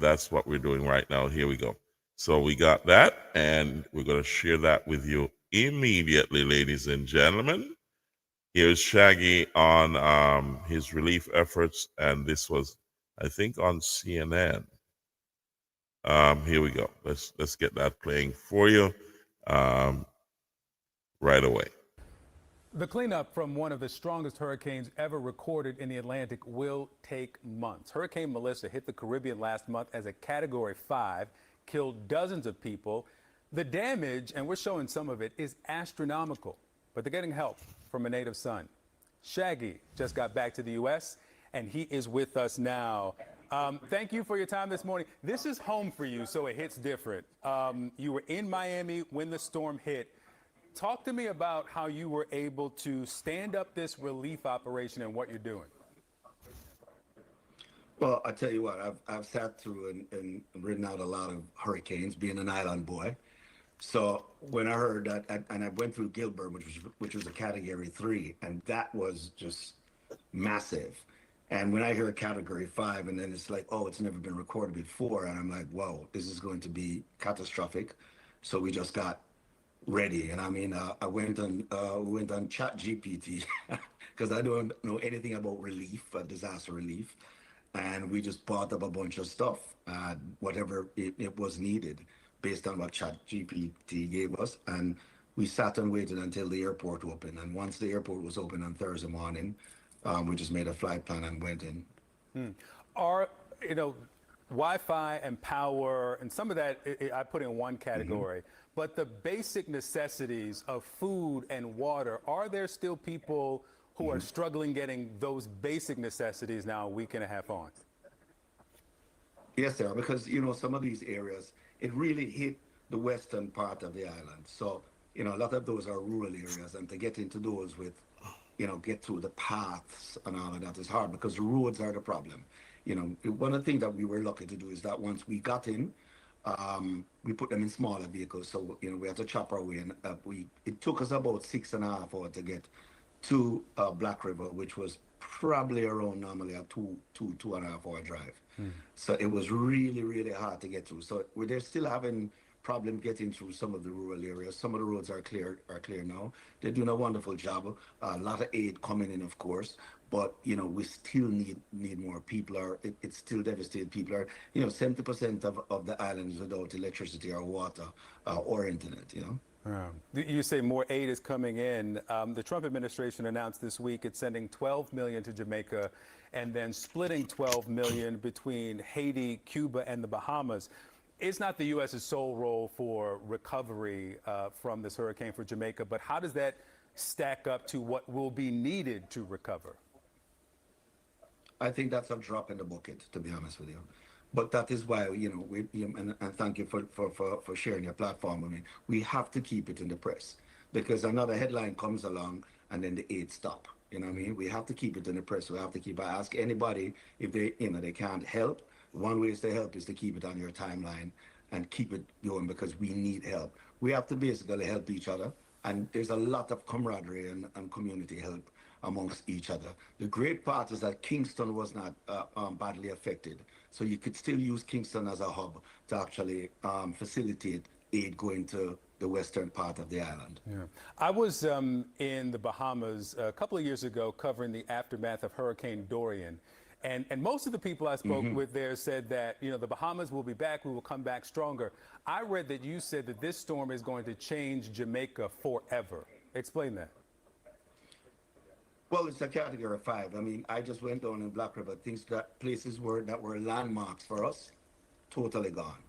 that's what we're doing right now. Here we go. So we got that, and we're going to share that with you immediately, ladies and gentlemen. Here's Shaggy on his relief efforts, and this was, I think, on CNN. Here we go. Let's get that playing for you right away. The cleanup from one of the strongest hurricanes ever recorded in the Atlantic will take months. Hurricane Melissa hit the Caribbean last month as a Category 5, killed dozens of people. The damage, and we're showing some of it, is astronomical, but they're getting help from a native son. Shaggy just got back to the U.S., and he is with us now. Thank you for your time this morning. This is home for you, so it hits different. You were in Miami when the storm hit. Talk to me about how you were able to stand up this relief operation and what you're doing. Well, I tell you what, I've sat through and written out a lot of hurricanes, being an island boy. So when I heard that, and I went through Gilbert, which was a Category 3, and that was just massive. And when I hear Category 5, and then it's like, oh, it's never been recorded before, and I'm like, whoa, this is going to be catastrophic. So we just got ready. And I mean, I went on Chat GPT because I don't know anything about relief, disaster relief, and we just bought up a bunch of stuff, whatever it was needed, based on what Chat GPT gave us, and we sat and waited until the airport opened. And once the airport was open on Thursday morning, we just made a flight plan and went in. Are, Wi-Fi and power and some of that I put in one category, but the basic necessities of food and water, are there still people who are struggling getting those basic necessities now a week and a half on? Yes, sir, because, some of these areas, it really hit the western part of the island. So, a lot of those are rural areas, and to get into those with, get through the paths and all of that is hard because the roads are the problem. One of the things that we were lucky to do is that once we got in, we put them in smaller vehicles. So, we had to chop our way, and it took us about 6.5 hours to get to Black River, which was probably around normally a 2.5 hour drive. So it was really, really hard to get through. So they're still having problem getting through some of the rural areas. Some of the roads are clear now. They're doing a wonderful job. A lot of aid coming in, of course, but we still need more. It's still devastated. People are 70% of the island is without electricity or water or internet. You say more aid is coming in. The Trump administration announced this week it's sending $12 million to Jamaica and then splitting $12 million between Haiti, Cuba, and the Bahamas. It's not the U.S.'s sole role for recovery from this hurricane for Jamaica, but how does that stack up to what will be needed to recover? I think that's a drop in the bucket, to be honest with you. But that is why, and thank you for sharing your platform with me. We have to keep it in the press because another headline comes along and then the aid stop. You know what I mean? We have to keep it in the press. We have to keep. I ask anybody if they can't help. One way to help is to keep it on your timeline and keep it going because we need help. We have to basically help each other. And there's a lot of camaraderie and community help amongst each other. The great part is that Kingston was not badly affected. So you could still use Kingston as a hub to actually facilitate aid going to the western part of the island. Yeah. I was in the Bahamas a couple of years ago covering the aftermath of Hurricane Dorian. And most of the people I spoke with there said that, the Bahamas will be back, we will come back stronger. I read that you said that this storm is going to change Jamaica forever. Explain that. Well, it's a Category 5. I mean, I just went down in Black River. Places that were landmarks for us, totally gone.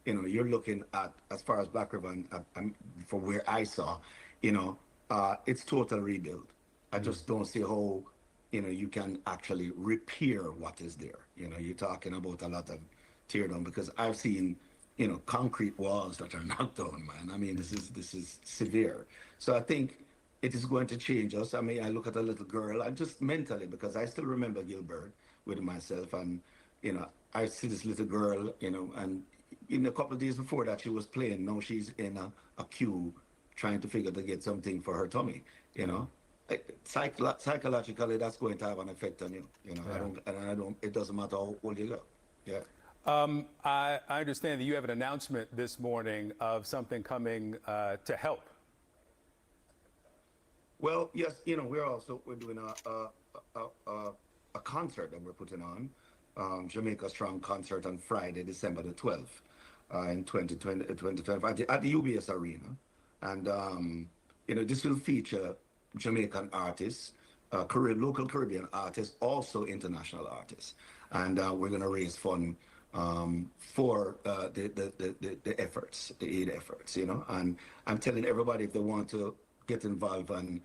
You're looking at, as far as Black River, and from where I saw, it's total rebuild. I just don't see how, you can actually repair what is there. You're talking about a lot of tear down because I've seen, concrete walls that are knocked down, man. I mean, this is severe. So I think it is going to change us. I mean, I look at a little girl, and just mentally, because I still remember Gilbert with myself, and I see this little girl, and in a couple of days before that, she was playing. Now she's in a queue, trying to figure to get something for her tummy. Psychologically, that's going to have an effect on you. I don't. It doesn't matter how old you go. Yeah. I understand that you have an announcement this morning of something coming to help. Well, yes, we're doing a concert that we're putting on, Jamaica Strong concert on Friday, December the 12th, in 2025 at the UBS Arena. And, this will feature Jamaican artists, local Caribbean artists, also international artists. And we're going to raise funds for the efforts, the aid efforts, And I'm telling everybody if they want to get involved and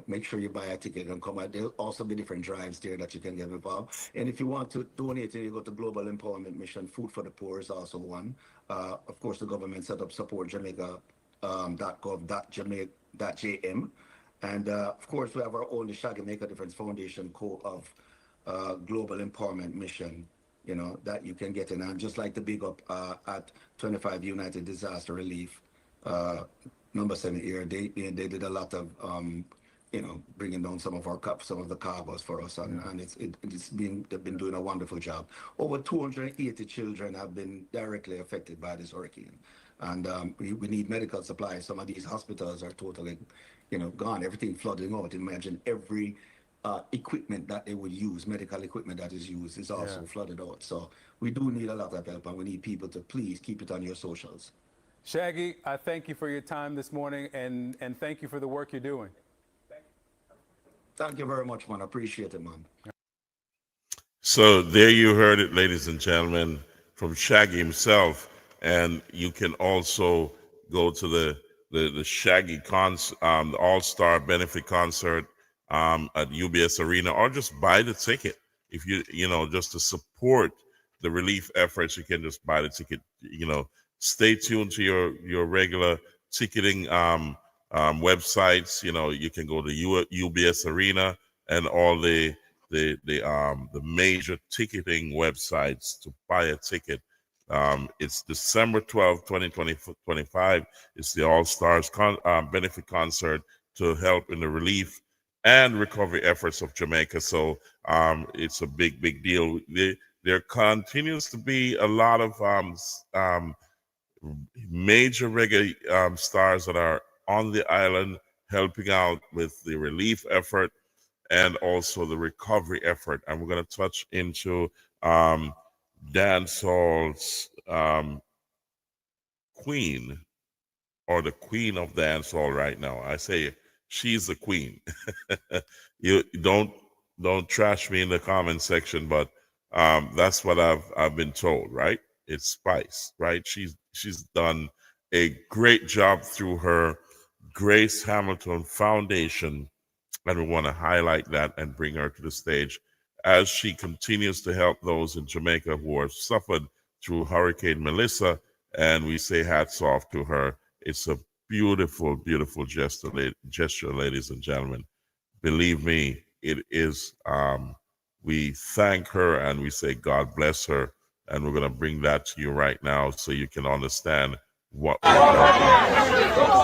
make sure you buy a ticket and come out. There'll also be different drives there that you can get involved. And if you want to donate, you go to Global Empowerment Mission. Food for the Poor is also one. Of course, the government set up supportjamaica.gov.jm. And of course, we have our own, the Shaggy Make a Difference Foundation, co-of global empowerment mission, you know, that you can get in. And just like to big up at 25 United Disaster Relief, number 7 here, they did a lot of, you know, bringing down some of the cargoes for us, and they've been doing a wonderful job. Over 280 children have been directly affected by this hurricane, and we need medical supplies. Some of these hospitals are totally, you know, gone. Everything flooding out. Imagine every equipment that they would use, medical equipment that is used, is also flooded out. So we do need a lot of help, and we need people to please keep it on your socials. Shaggy, I thank you for your time this morning, and thank you for the work you're doing. Thank you very much, man. I appreciate it, man. So there you heard it, ladies and gentlemen, from Shaggy himself. And you can also go to the Shaggy the All-Star Benefit Concert at UBS Arena, or just buy the ticket. If you know, just to support the relief efforts, you can just buy the ticket. You know, stay tuned to your regular ticketing websites. You know, you can go to UBS Arena and all the major ticketing websites to buy a ticket. It's December 12th, 2025. It's the All-Stars Benefit Concert to help in the relief and recovery efforts of Jamaica. So it's a big deal. There continues to be a lot of major reggae stars that are on the island helping out with the relief effort and also the recovery effort. And we're going to touch into dancehall's queen, or the queen of dancehall right now. I say she's the queen. You don't trash me in the comment section, but that's what I've been told, right? It's Spice, right? She's done a great job through her Grace Hamilton Foundation, and we want to highlight that and bring her to the stage as she continues to help those in Jamaica who are suffered through Hurricane Melissa. And we say hats off to her. It's a beautiful gesture, ladies and gentlemen. Believe me, it is. We thank her and we say God bless her. And we're going to bring that to you right now so you can understand what we're talking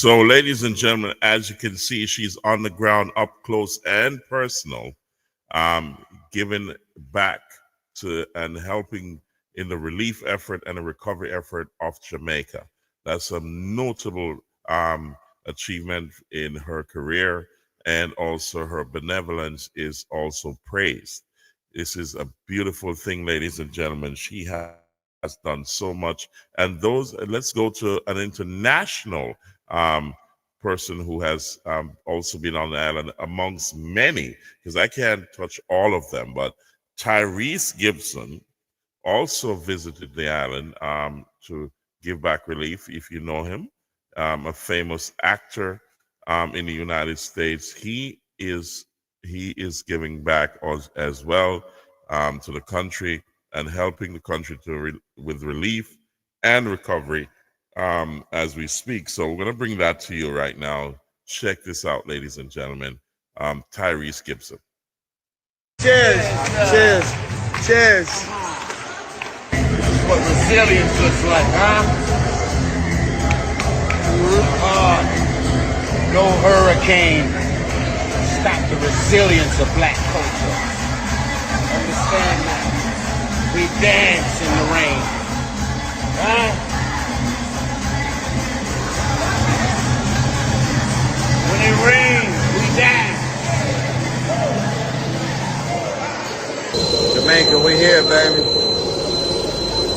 So, ladies and gentlemen, as you can see, she's on the ground up close and personal, giving back to and helping in the relief effort and the recovery effort of Jamaica. That's a notable achievement in her career, and also her benevolence is also praised. This is a beautiful thing, ladies and gentlemen. She has done so much. And let's go to an international person who has also been on the island amongst many, because I can't touch all of them, but Tyrese Gibson also visited the island to give back relief, if you know him, a famous actor in the United States. He is giving back as well to the country and helping the country with relief and recovery as we speak. So we're going to bring that to you right now. Check this out, ladies and gentlemen. Tyrese Gibson. Cheers, cheers, cheers. This is what resilience looks like, huh? No hurricane stop the resilience of black culture. Understand that. We dance in the rain. When it rains, we dance. Jamaica, we here, baby.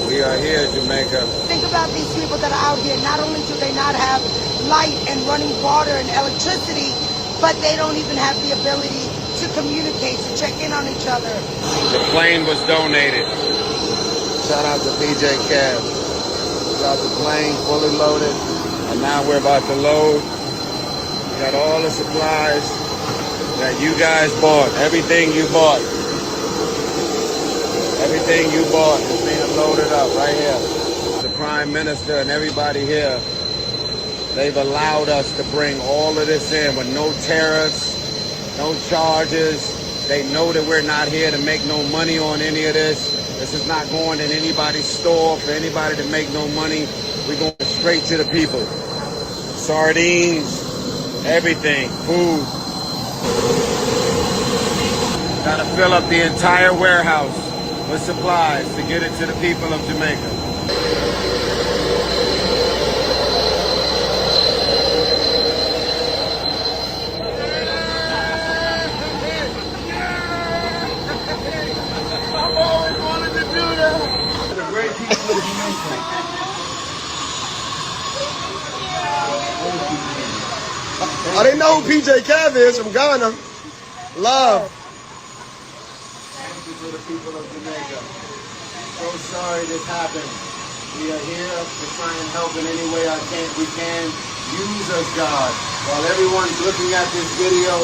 We are here, Jamaica. Think about these people that are out here. Not only do they not have light and running water and electricity, but they don't even have the ability to communicate, to check in on each other. The plane was donated. Shout out to PJ Cab. We got the plane fully loaded, and now we're about to load. We got all the supplies that you guys bought. Everything you bought. Everything you bought is being loaded up right here. The Prime Minister and everybody here, they've allowed us to bring all of this in with no tariffs, no charges. They know that we're not here to make no money on any of this. This is not going in anybody's store for anybody to make no money. We're going straight to the people. Sardines, everything, food. Gotta fill up the entire warehouse with supplies to get it to the people of Jamaica. I've always wanted to do that. The great people of Jamaica. I didn't know who PJ Cav is from Ghana. Love. Thank you for the people of Jamaica. So sorry this happened. We are here to try and help in any way we can. Use us, God. While everyone's looking at this video,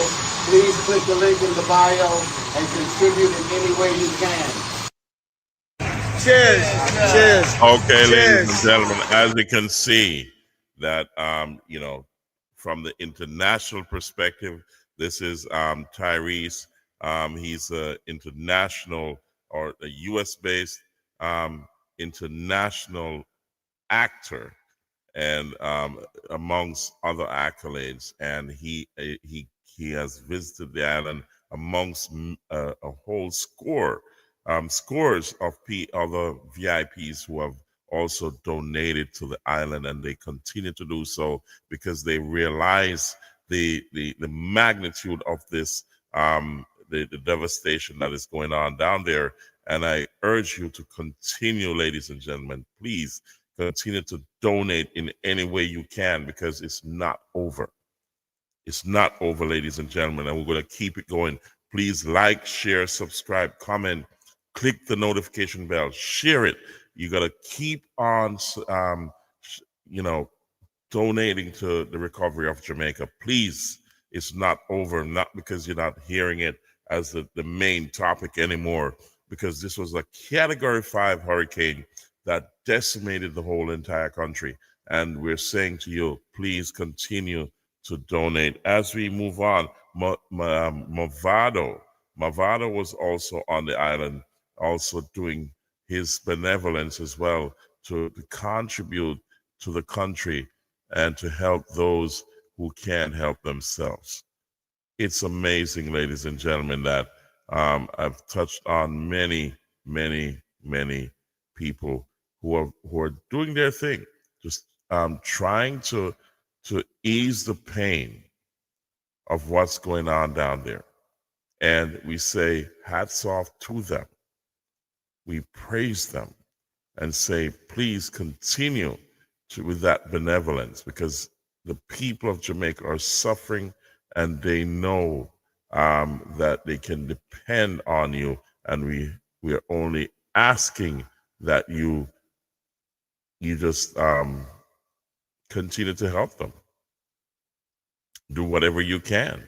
please click the link in the bio and contribute in any way you can. Cheers. Cheers. Okay, Cheers. ladies and gentlemen, as you can see that, you know, from the international perspective, this is Tyrese. He's an international or a US-based international actor, and amongst other accolades. And he has visited the island amongst a whole scores of other VIPs who have also donated to the island, and they continue to do so because they realize the magnitude of this, the devastation that is going on down there. And I urge you to continue, ladies and gentlemen, please continue to donate in any way you can, because it's not over. It's not over, ladies and gentlemen, and we're going to keep it going. Please like, share, subscribe, comment, click the notification bell, share it. You got to keep on, donating to the recovery of Jamaica. Please, it's not over, not because you're not hearing it as the main topic anymore, because this was a Category 5 hurricane that decimated the whole entire country. And we're saying to you, please continue to donate. As we move on, Mavado was also on the island, also doing his benevolence as well to contribute to the country and to help those who can't help themselves. It's amazing, ladies and gentlemen, that I've touched on many, many, many people who are doing their thing, just trying to ease the pain of what's going on down there. And we say hats off to them. We praise them and say, please continue with that benevolence, because the people of Jamaica are suffering, and they know that they can depend on you. And we are only asking that you just continue to help them. Do whatever you can,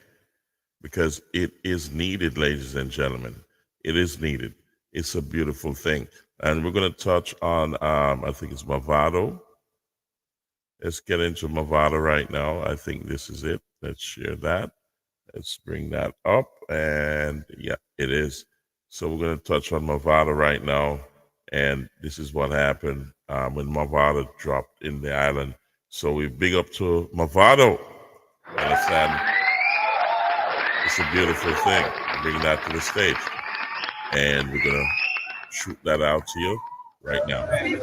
because it is needed, ladies and gentlemen. It is needed. It's a beautiful thing. And we're going to touch on, I think it's Mavado. Let's get into Mavado right now. I think this is it. Let's share that. Let's bring that up. And yeah, it is. So we're going to touch on Mavado right now. And this is what happened when Mavado dropped in the island. So we big up to Mavado. Understand? It's a beautiful thing. Bring that to the stage. And we're going to shoot that out to you. right now. I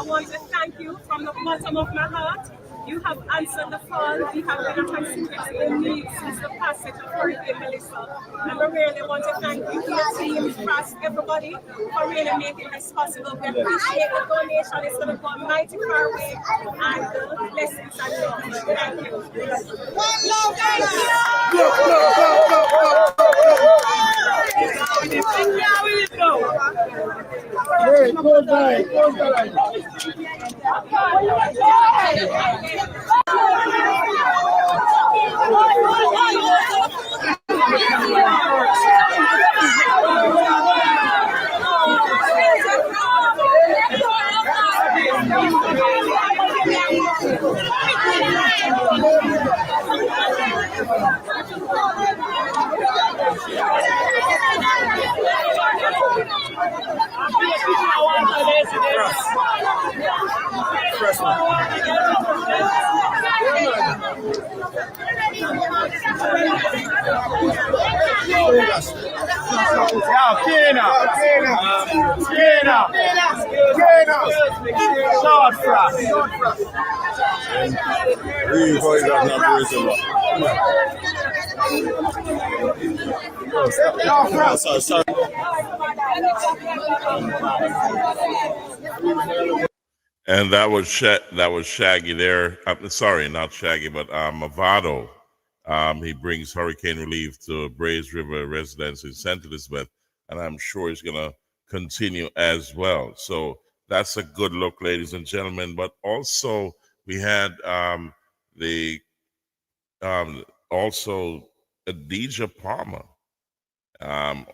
want to thank you from the bottom of my heart. You have answered the call. We have been a considerable need since the passage of Hurricane Melissa. And we really want to thank you, your team, trust everybody for really making this possible. We appreciate the donation. It's going to go mighty far away. And blessings and love. Thank you. One love, And that was Shaggy there. Sorry, not Shaggy, but Movado. He brings hurricane relief to Brays River residents in St. Elizabeth, and I'm sure he's going to continue as well. So that's a good look, ladies and gentlemen. But also we had also Adidja Palmer,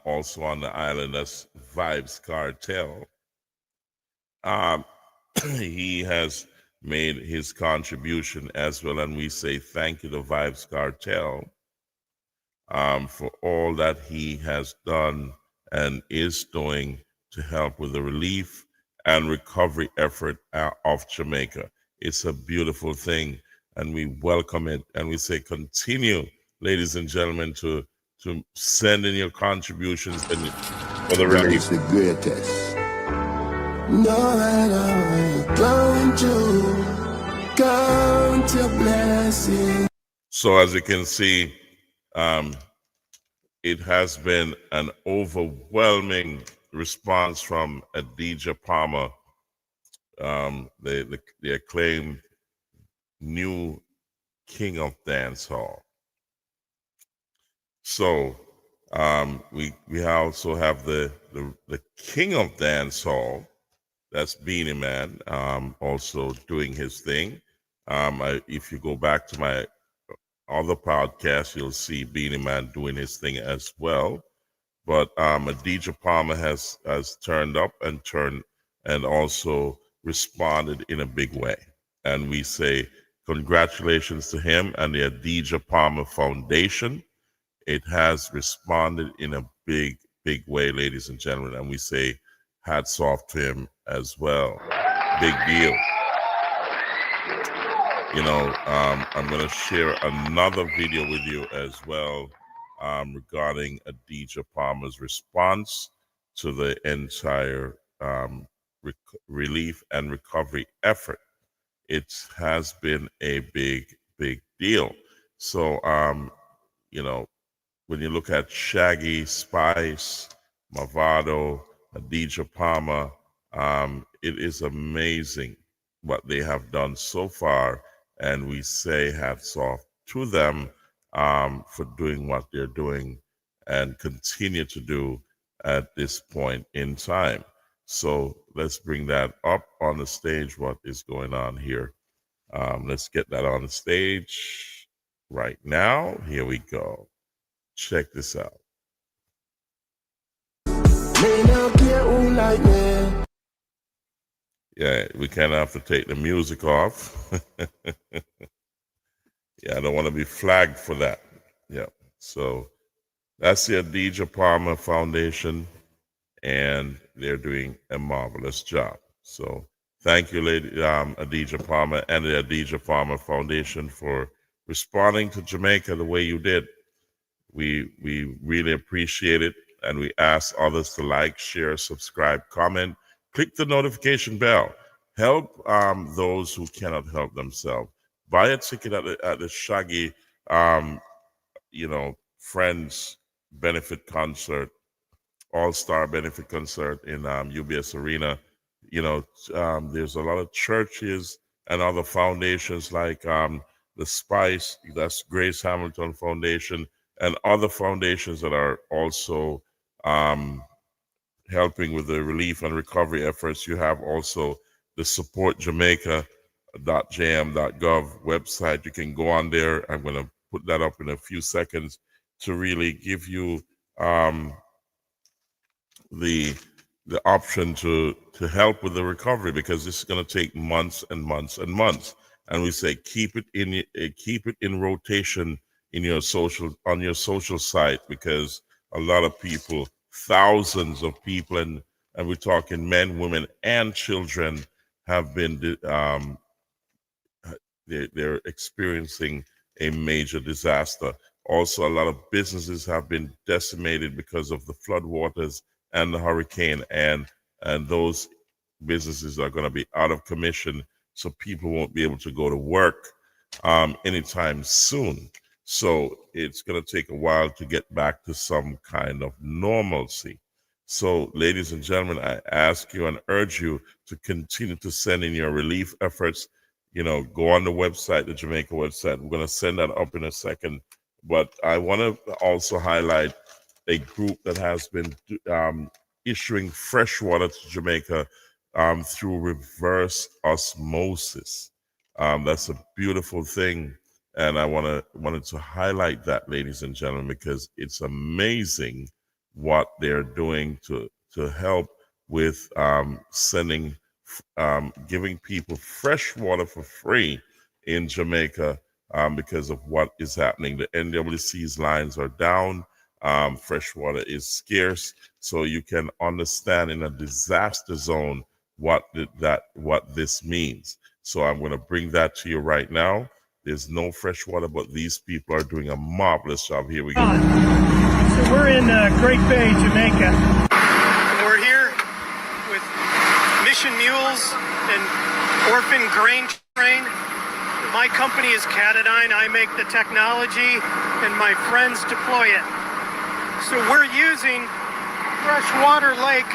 also on the island. That's Vibes Cartel. He has made his contribution as well, and we say thank you to Vibes Cartel for all that he has done and is doing to help with the relief and recovery effort of Jamaica. It's a beautiful thing, and we welcome it, and we say continue, ladies and gentlemen, to send in your contributions for the relief. The greatest. No matter count your blessings. So as you can see, it has been an overwhelming response from Adidja Palmer, the acclaimed new king of dancehall. So we also have the king of dancehall. That's Beanie Man, also doing his thing. If you go back to my other podcast, you'll see Beanie Man doing his thing as well. But Adidja Palmer has turned up and also responded in a big way. And we say congratulations to him and the Adidja Palmer Foundation. It has responded in a big way, ladies and gentlemen. And we say hats off to him as well. Big deal. You know, I'm going to share another video with you as well regarding Adidja Palmer's response to the entire relief and recovery effort. It has been a big deal. So, you know, when you look at Shaggy, Spice, Movado, Adidja Palmer, it is amazing what they have done so far, and we say hats off to them for doing what they're doing and continue to do at this point in time. So let's bring that up on the stage, what is going on here. Let's get that on the stage right now. Here we go. Check this out. Yeah, we kind of have to take the music off. Yeah, I don't want to be flagged for that. Yeah, so that's the Adidja Palmer Foundation, and they're doing a marvelous job. So thank you, Lady Adidja Palmer and the Adidja Palmer Foundation for responding to Jamaica the way you did. We really appreciate it, and we ask others to like, share, subscribe, comment, click the notification bell. Help those who cannot help themselves. Buy a ticket at the Shaggy, Friends benefit concert, all-star benefit concert in UBS Arena. There's a lot of churches and other foundations like the Spice, that's Grace Hamilton Foundation, and other foundations that are also helping with the relief and recovery efforts. You have also the supportjamaica.jm.gov website. You can go on there. I'm going to put that up in a few seconds to really give you the option to help with the recovery, because this is going to take months and months and months. And we say keep it in rotation on your social site, because a lot of people, thousands of people, and we're talking men, women, and children have been they're experiencing a major disaster. Also, a lot of businesses have been decimated because of the floodwaters and the hurricane, and those businesses are going to be out of commission, so people won't be able to go to work anytime soon. So it's going to take a while to get back to some kind of normalcy. So, ladies and gentlemen, I ask you and urge you to continue to send in your relief efforts. Go on the website, the Jamaica website. We're going to send that up in a second. But I want to also highlight a group that has been issuing fresh water to Jamaica through reverse osmosis. That's a beautiful thing. And I wanted to highlight that, ladies and gentlemen, because it's amazing what they're doing to help with giving people fresh water for free in Jamaica because of what is happening. The NWC's lines are down. Fresh water is scarce, so you can understand in a disaster zone what this means. So I'm going to bring that to you right now. There's no fresh water, but these people are doing a marvelous job. Here we go. So we're in Great Bay, Jamaica. We're here with Mission Mules and Orphan Grain Train. My company is Catadine. I make the technology, and my friends deploy it. So we're using freshwater lake.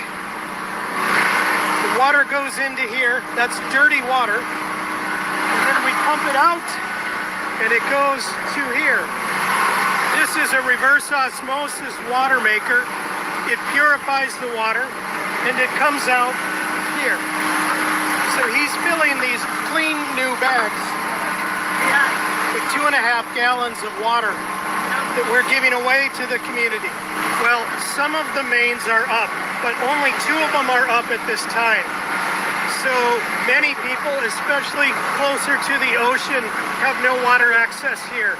The water goes into here. That's dirty water. And then we pump it out, and it goes to here. This is a reverse osmosis water maker. It purifies the water, and it comes out here. So he's filling these clean new bags with 2.5 gallons of water that we're giving away to the community. Well, some of the mains are up, but only 2 of them are up at this time. So many people, especially closer to the ocean, have no water access here.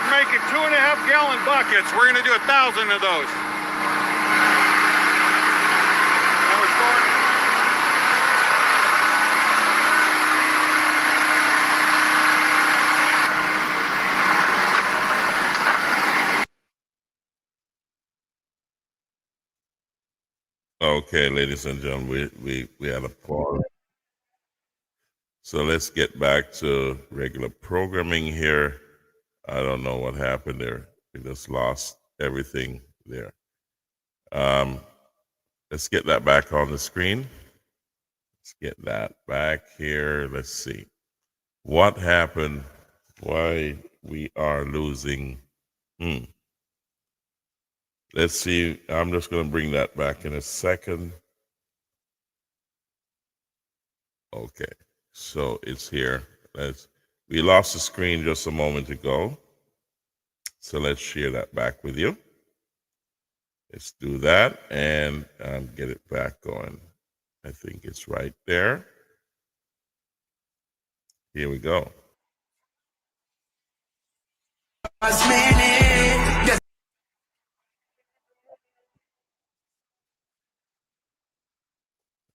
We're making 2.5 gallon buckets. We're going to do 1,000 of those. Okay, ladies and gentlemen, we had a pause. So let's get back to regular programming here. I don't know what happened there. We just lost everything there. Let's get that back on the screen. Let's get that back here. Let's see what happened, why we are losing. Let's see. I'm just going to bring that back in a second. Okay, so it's here. We lost the screen just a moment ago. So let's share that back with you. Let's do that and get it back going. I think it's right there. Here we go.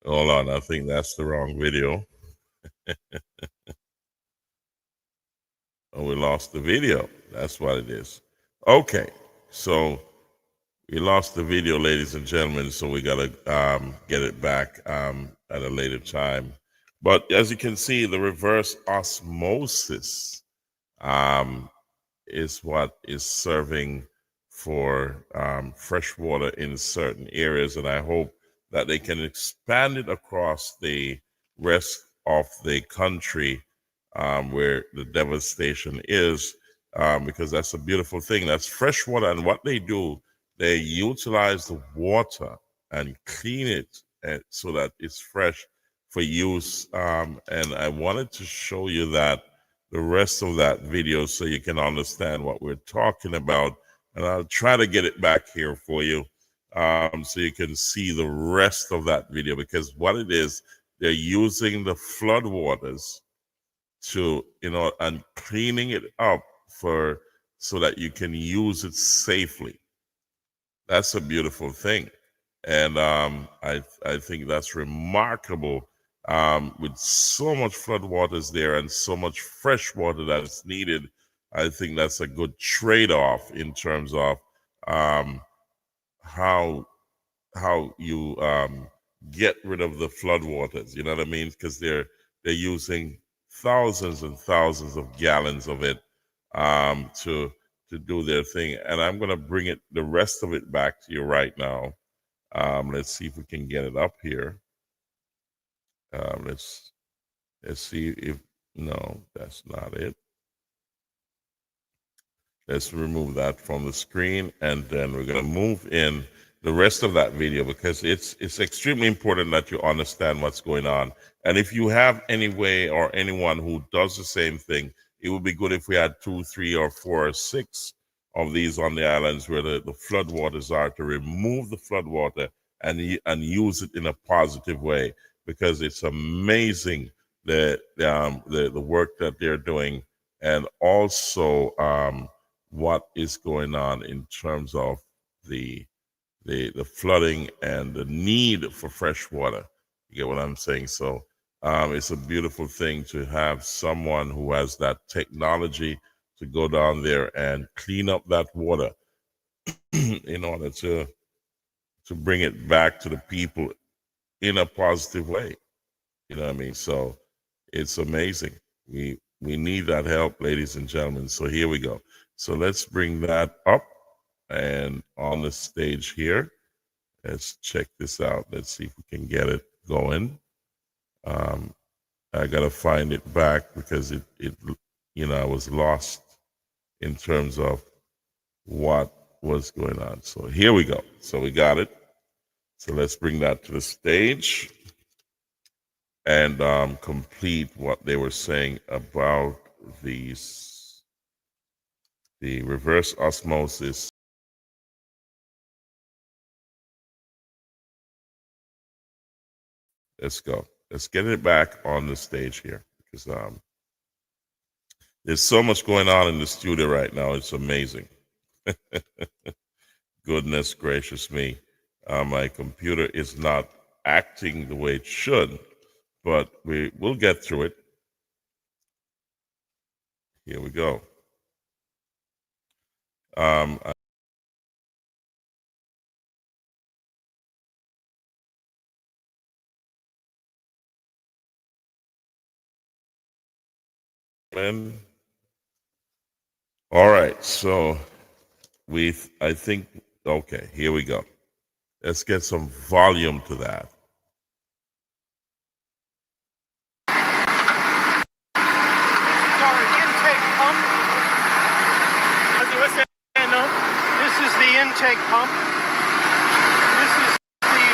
Hold on, I think that's the wrong video. Oh, we lost the video. That's what it is. Okay, So we lost the video, ladies and gentlemen, so we got to get it back at a later time. But as you can see, the reverse osmosis is what is serving for fresh water in certain areas, and I hope that they can expand it across the rest of the country where the devastation is, because that's a beautiful thing. That's fresh water, and what they do, they utilize the water and clean it so that it's fresh for use. And I wanted to show you that, the rest of that video, so you can understand what we're talking about. And I'll try to get it back here for you so you can see the rest of that video, because what it is, they're using the flood waters to, and cleaning it up so that you can use it safely. That's a beautiful thing. And I think that's remarkable, with so much flood waters there and so much fresh water that is needed. I think that's a good trade-off in terms of how you get rid of the flood waters. You know what I mean? Because they're using thousands and thousands of gallons of it to do their thing. And I'm going to bring the rest of it back to you right now. Let's see if we can get it up here. Let's see if, no, that's not it. Let's remove that from the screen, and then we're going to move in the rest of that video, because it's extremely important that you understand what's going on. And if you have any way or anyone who does the same thing, it would be good if we had 2, 3, or 4, or 6 of these on the islands where the flood waters are, to remove the flood water and use it in a positive way, because it's amazing the work that they're doing, and also what is going on in terms of the flooding and the need for fresh water. You get what I'm saying? So it's a beautiful thing to have someone who has that technology to go down there and clean up that water in order to bring it back to the people in a positive way. You know what I mean? So it's amazing. We need that help, ladies and gentlemen. So here we go. So let's bring that up and on the stage here. Let's check this out. Let's see if we can get it going. I gotta find it back because it I was lost in terms of what was going on. So here we go. So we got it. So let's bring that to the stage and complete what they were saying about the reverse osmosis. Let's go. Let's get it back on the stage here, because there's so much going on in the studio right now. It's amazing. Goodness gracious me. My computer is not acting the way it should, but we'll get through it. Here we go. All right, so I think, okay, here we go. Let's get some volume to that. Our intake pump. This is the intake pump. This is the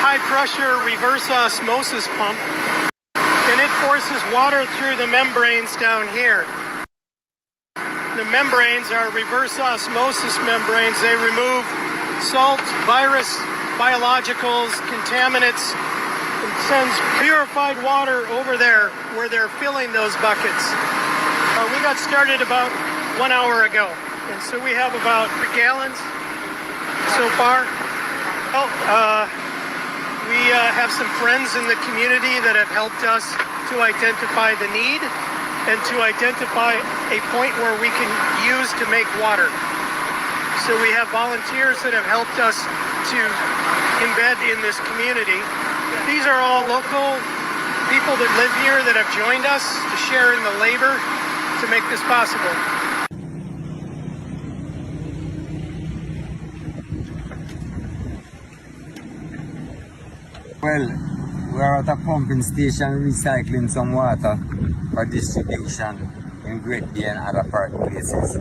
high pressure reverse osmosis pump. And it forces water through the membranes down here. The membranes are reverse osmosis membranes. They remove salt, virus, biologicals, contaminants, and sends purified water over there where they're filling those buckets. We got started about 1 hour ago, and so we have about 3 gallons so far. We have some friends in the community that have helped us to identify the need and to identify a point where we can use to make water. So we have volunteers that have helped us to embed in this community. These are all local people that live here that have joined us to share in the labor to make this possible. Well, we're at a pumping station recycling some water for distribution in Great Bay and other park places.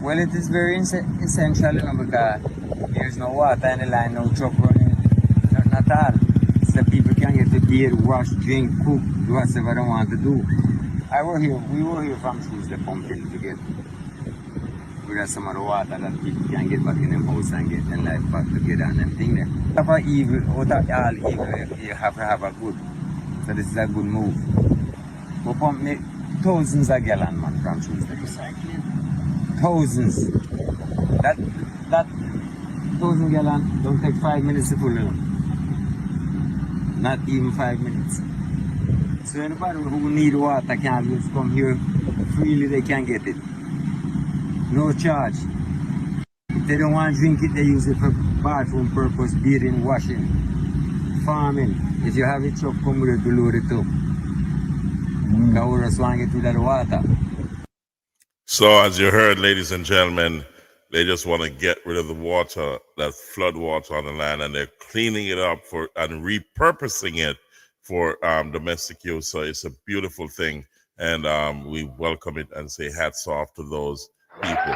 Well, it is very essential, you know, because there's no water in the line, no truck running, nothing at all. So people can get to bathe, wash, drink, cook, do whatever they want to do. We were here from Tuesday pumping to get rid of some of the water that people can get back in their house and get their life back together and everything there. Out of all evil, you have to have a good. So this is a good move. We pump thousands of gallons, man, from Tuesday. Thousands. That 1,000 gallons don't take 5 minutes to pull it. Not even 5 minutes. So anybody who need water can just come here freely, they can get it. No charge. If they don't want to drink it, they use it for bathroom purpose, bathing, washing, farming. If you have a truck, come with it to load it up. Because we just want to get rid of the water. So as you heard, ladies and gentlemen, they just want to get rid of the water, that flood water on the land, and they're cleaning it up and repurposing it for domestic use. So it's a beautiful thing, and we welcome it and say hats off to those people.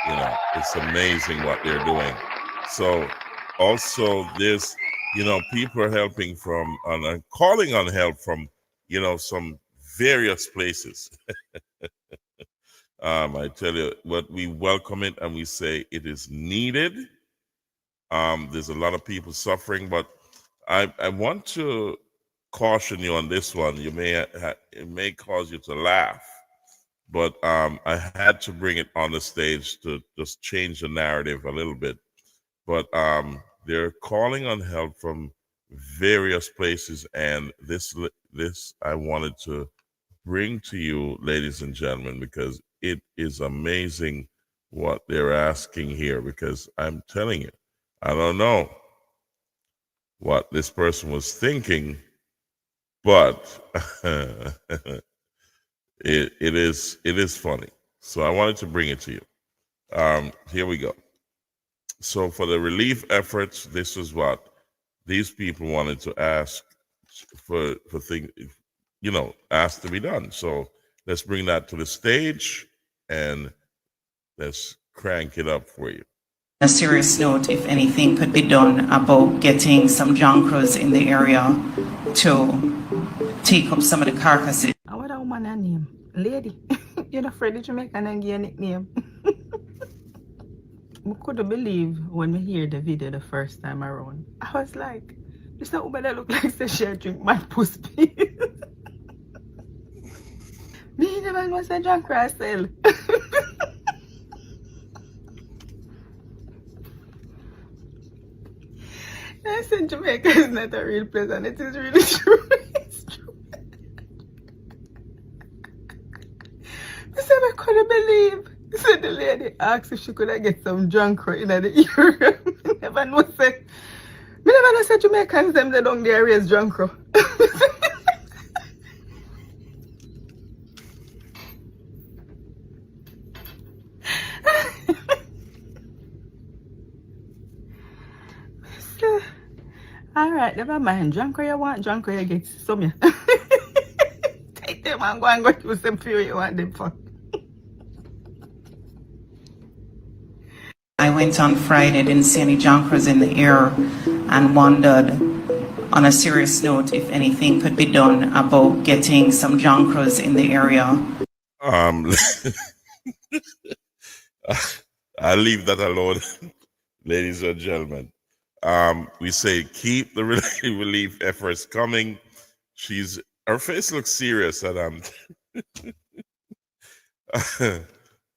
You know, it's amazing what they're doing. So also there's, you know, people are helping from and calling on help from, you know, some various places. I tell you what, we welcome it and we say it is needed. There's a lot of people suffering, but I want to caution you on this one. You it may cause you to laugh, but I had to bring it on the stage to just change the narrative a little bit. But they're calling on help from various places, and this I wanted to bring to you, ladies and gentlemen, because it is amazing what they're asking here. Because I'm telling you, I don't know what this person was thinking, but it is funny. So I wanted to bring it to you. Here we go. So for the relief efforts, this is what these people wanted to ask for things, you know, asked to be done. So let's bring that to the stage and let's crank it up for you. A serious note, if anything could be done about getting some junkers in the area to take up some of the carcasses. What a woman name? Lady. You're not afraid of Jamaican and give a nickname. I couldn't believe when we hear the video the first time around. I was like, this not woman that look like say she drink my pussy. Me the man was a drunk Russell. I said Jamaica is not a real place, and it is really true. It's true. I said I couldn't believe. So the lady asked if she could get some drunk in the area. I never know say Jamaicans them they don't there raise drunk. All right, never mind. Drunk you want, drunk you get some. Yeah. Take them and go to some few you want them for. I went on Friday, didn't see any junkers in the air, and wondered, on a serious note, if anything could be done about getting some junkers in the area. I'll leave that alone, ladies and gentlemen. We say keep the relief efforts coming. Her face looks serious, and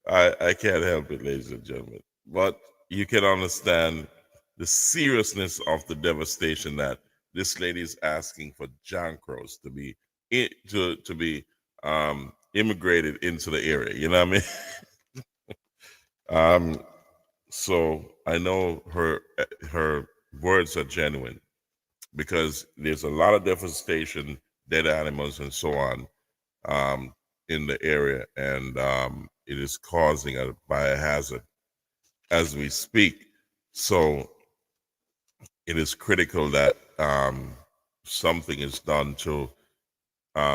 I can't help it, ladies and gentlemen. But you can understand the seriousness of the devastation that this lady is asking for Jankros to be immigrated into the area. You know what I mean? So I know her words are genuine, because there's a lot of devastation, dead animals and so on, in the area, and it is causing a biohazard as we speak. So it is critical that something is done to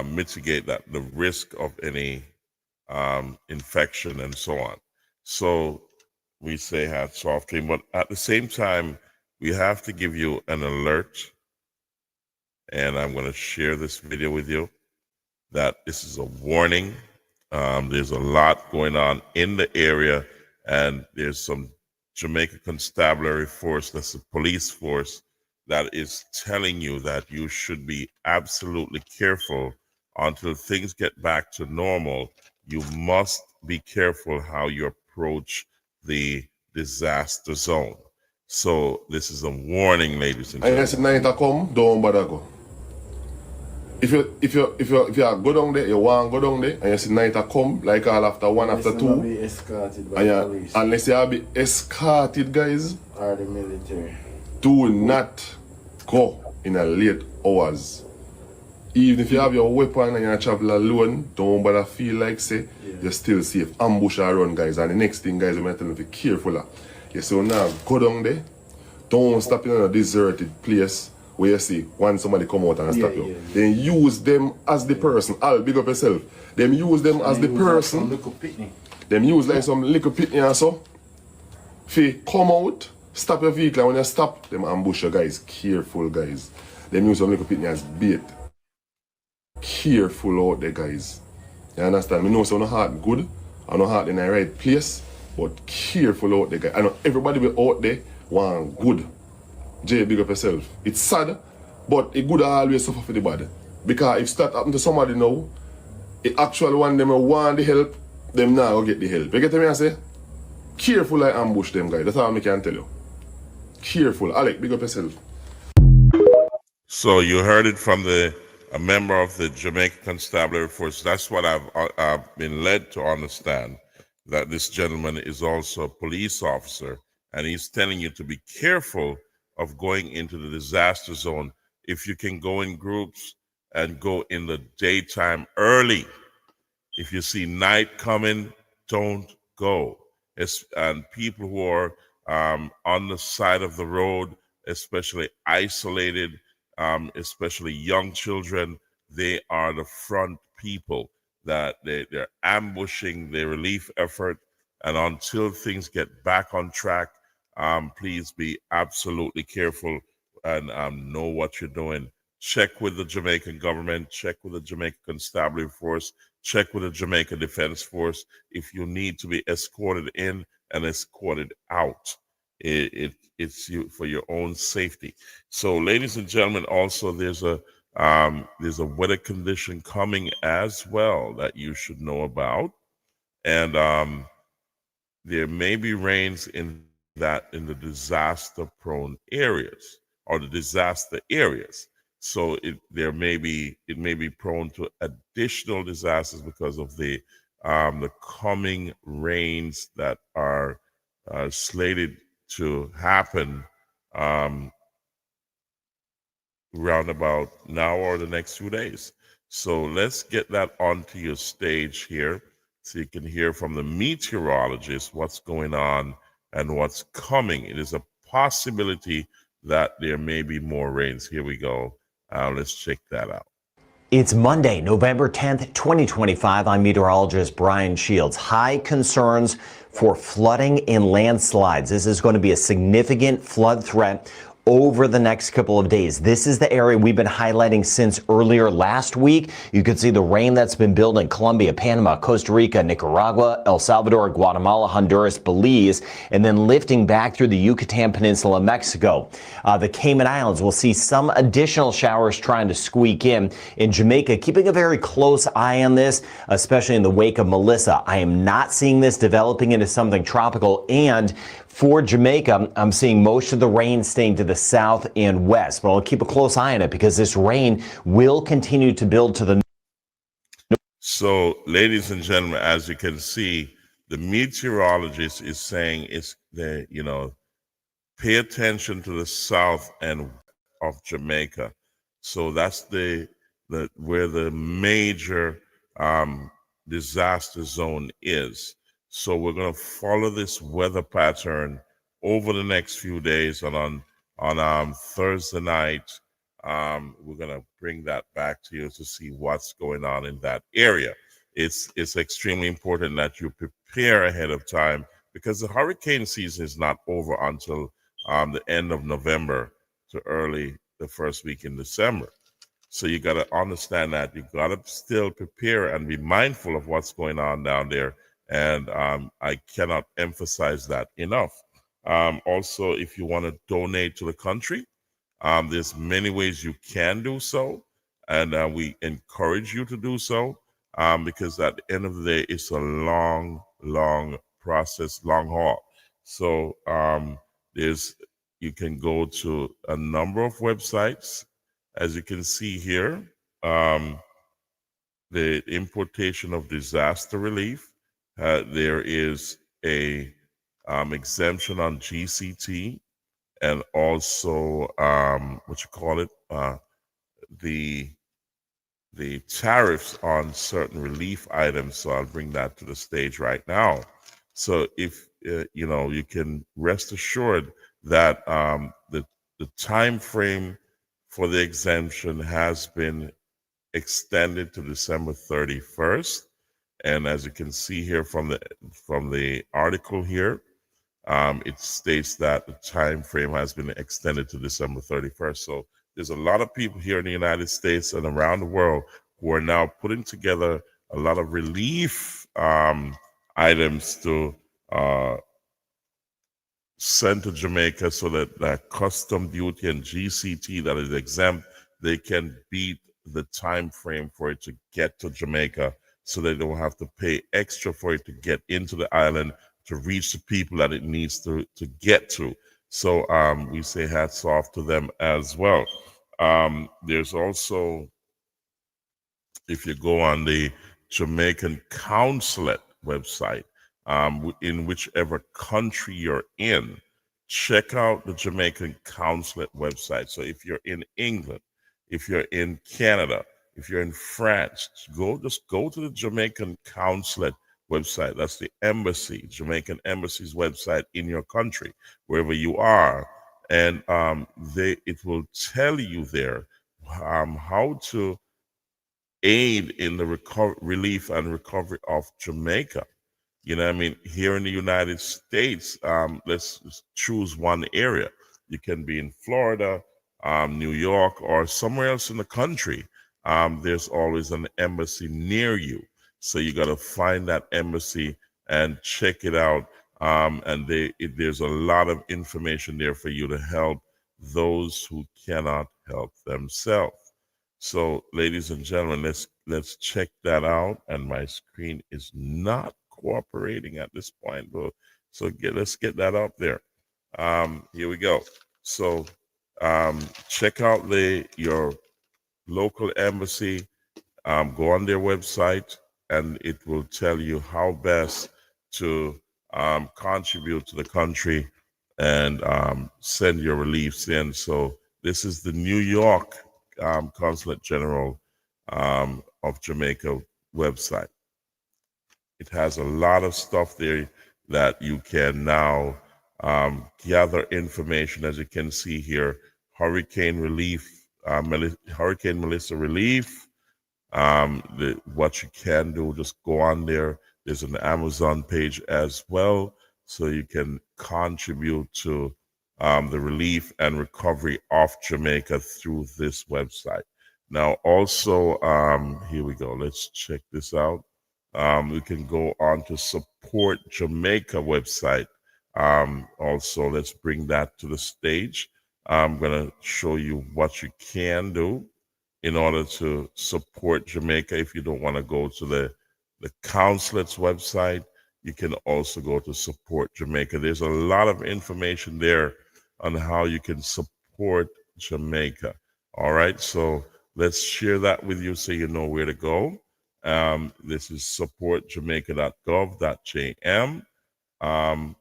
mitigate that, the risk of any infection and so on. So we say hats off to him, but at the same time, we have to give you an alert, and I'm going to share this video with you, that this is a warning. There's a lot going on in the area, and there's some Jamaica Constabulary force, that's a police force, that is telling you that you should be absolutely careful until things get back to normal. You must be careful how you approach the disaster zone. So this is a warning, ladies and gentlemen. I said night come, don't bother go. If you go down there, you want to go down there, and you see night come, like all after 1, after 2, Be escorted by police. unless you be escorted, guys, Or the military. do not go in a late hours. Even if you have your weapon and you travel alone, don't bother feel like say you're still safe. Ambush or run, guys. And the next thing, guys, I'm going to tell you to be careful. You see, now go down there, don't stop in a deserted place where you see when somebody come out and stop you. Then use them as the person. I'll big up yourself. Them use them as the person. Them use like some little pitney and so. If you come out, stop your vehicle, and when you stop, them ambush you, guys. Careful, guys. Them use some little pitney as bait. Careful out there, guys. You understand? Me know so no heart good, I no heart in the right place, but careful out there, guys. I know everybody be out there want good. Jay, big up yourself. It's sad, but it good always suffer for the body. Because if that happen to somebody now, the actual one them want the help, them now go get the help. You get me I say? Careful I ambush them, guys. That's all I can tell you. Careful. Alec, big up yourself. So you heard it from a member of the Jamaican Constabulary Force. That's what I've been led to understand, that this gentleman is also a police officer, and he's telling you to be careful of going into the disaster zone. If you can go in groups and go in the daytime early. If you see night coming, don't go. And people who are on the side of the road, especially isolated, especially young children, they are the front people that they're ambushing the relief effort. And until things get back on track, please be absolutely careful and know what you're doing. Check with the Jamaican government, check with the Jamaican Constabulary Force, check with the Jamaica Defense Force if you need to be escorted in and escorted out. It's you for your own safety. So, ladies and gentlemen, also there's a weather condition coming as well that you should know about, and there may be rains in the disaster-prone areas or the disaster areas. So it may be prone to additional disasters because of the coming rains that are slated to happen round about now or the next few days. So let's get that onto your stage here so you can hear from the meteorologist what's going on and what's coming. It is a possibility that there may be more rains. Here we go. Let's check that out. It's Monday, November 10th, 2025. I'm meteorologist Brian Shields. High concerns for flooding and landslides. This is going to be a significant flood threat over the next couple of days. This is the area we've been highlighting since earlier last week. You can see the rain that's been building in Colombia, Panama, Costa Rica, Nicaragua, El Salvador, Guatemala, Honduras, Belize, and then lifting back through the Yucatan Peninsula, Mexico. The Cayman Islands will see some additional showers trying to squeak in. In Jamaica, keeping a very close eye on this, especially in the wake of Melissa. I am not seeing this developing into something tropical, and for Jamaica, I'm seeing most of the rain staying to the south and west, but I'll keep a close eye on it because this rain will continue to build to the north. So, ladies and gentlemen, as you can see, the meteorologist is saying you know, pay attention to the south end of Jamaica. So that's the where the major disaster zone is. So we're going to follow this weather pattern over the next few days, and on Thursday night, we're going to bring that back to you to see what's going on in that area. It's extremely important that you prepare ahead of time, because the hurricane season is not over until the end of November to early the first week in December. So you got to understand that you got to still prepare and be mindful of what's going on down there. And I cannot emphasize that enough. Also, if you want to donate to the country, there's many ways you can do so, and we encourage you to do so, because at the end of the day, it's a long process, long haul. So you can go to a number of websites. As you can see here, the importation of disaster relief. There is a exemption on GCT, and also the tariffs on certain relief items. So I'll bring that to the stage right now. So if you can rest assured that the time frame for the exemption has been extended to December 31st. And as you can see here from the article here, it states that the time frame has been extended to December 31st. So there's a lot of people here in the United States and around the world who are now putting together a lot of relief items to send to Jamaica, so that that custom duty and GCT that is exempt, they can beat the time frame for it to get to Jamaica, so they don't have to pay extra for it to get into the island to reach the people that it needs to get to. So we say hats off to them as well. There's also, if you go on the Jamaican consulate website, in whichever country you're in, check out the Jamaican consulate website. So if you're in England, if you're in Canada, if you're in France, just go to the Jamaican consulate website. That's the embassy, Jamaican embassy's website in your country, wherever you are. And it will tell you there how to aid in the relief and recovery of Jamaica. You know what I mean? Here in the United States, let's choose one area. You can be in Florida, New York, or somewhere else in the country. There's always an embassy near you. So you got to find that embassy and check it out. And there's a lot of information there for you to help those who cannot help themselves. So, ladies and gentlemen, let's check that out. And my screen is not cooperating at this point, but let's get that up there. Here we go. So check out your local embassy. Go on their website, and it will tell you how best to contribute to the country and send your reliefs in. So this is the New York Consulate General of Jamaica website. It has a lot of stuff there that you can now gather information. As you can see here, hurricane relief, Hurricane Melissa relief. What you can do, just go on there. There's an Amazon page as well, so you can contribute to the relief and recovery of Jamaica through this website. Now, also, here we go. Let's check this out. We can go on to Support Jamaica website. Also, let's bring that to the stage. I'm going to show you what you can do in order to support Jamaica. If you don't want to go to the consulate's website, you can also go to Support Jamaica. There's a lot of information there on how you can support Jamaica. All right, so let's share that with you so you know where to go. This is supportjamaica.gov.jm.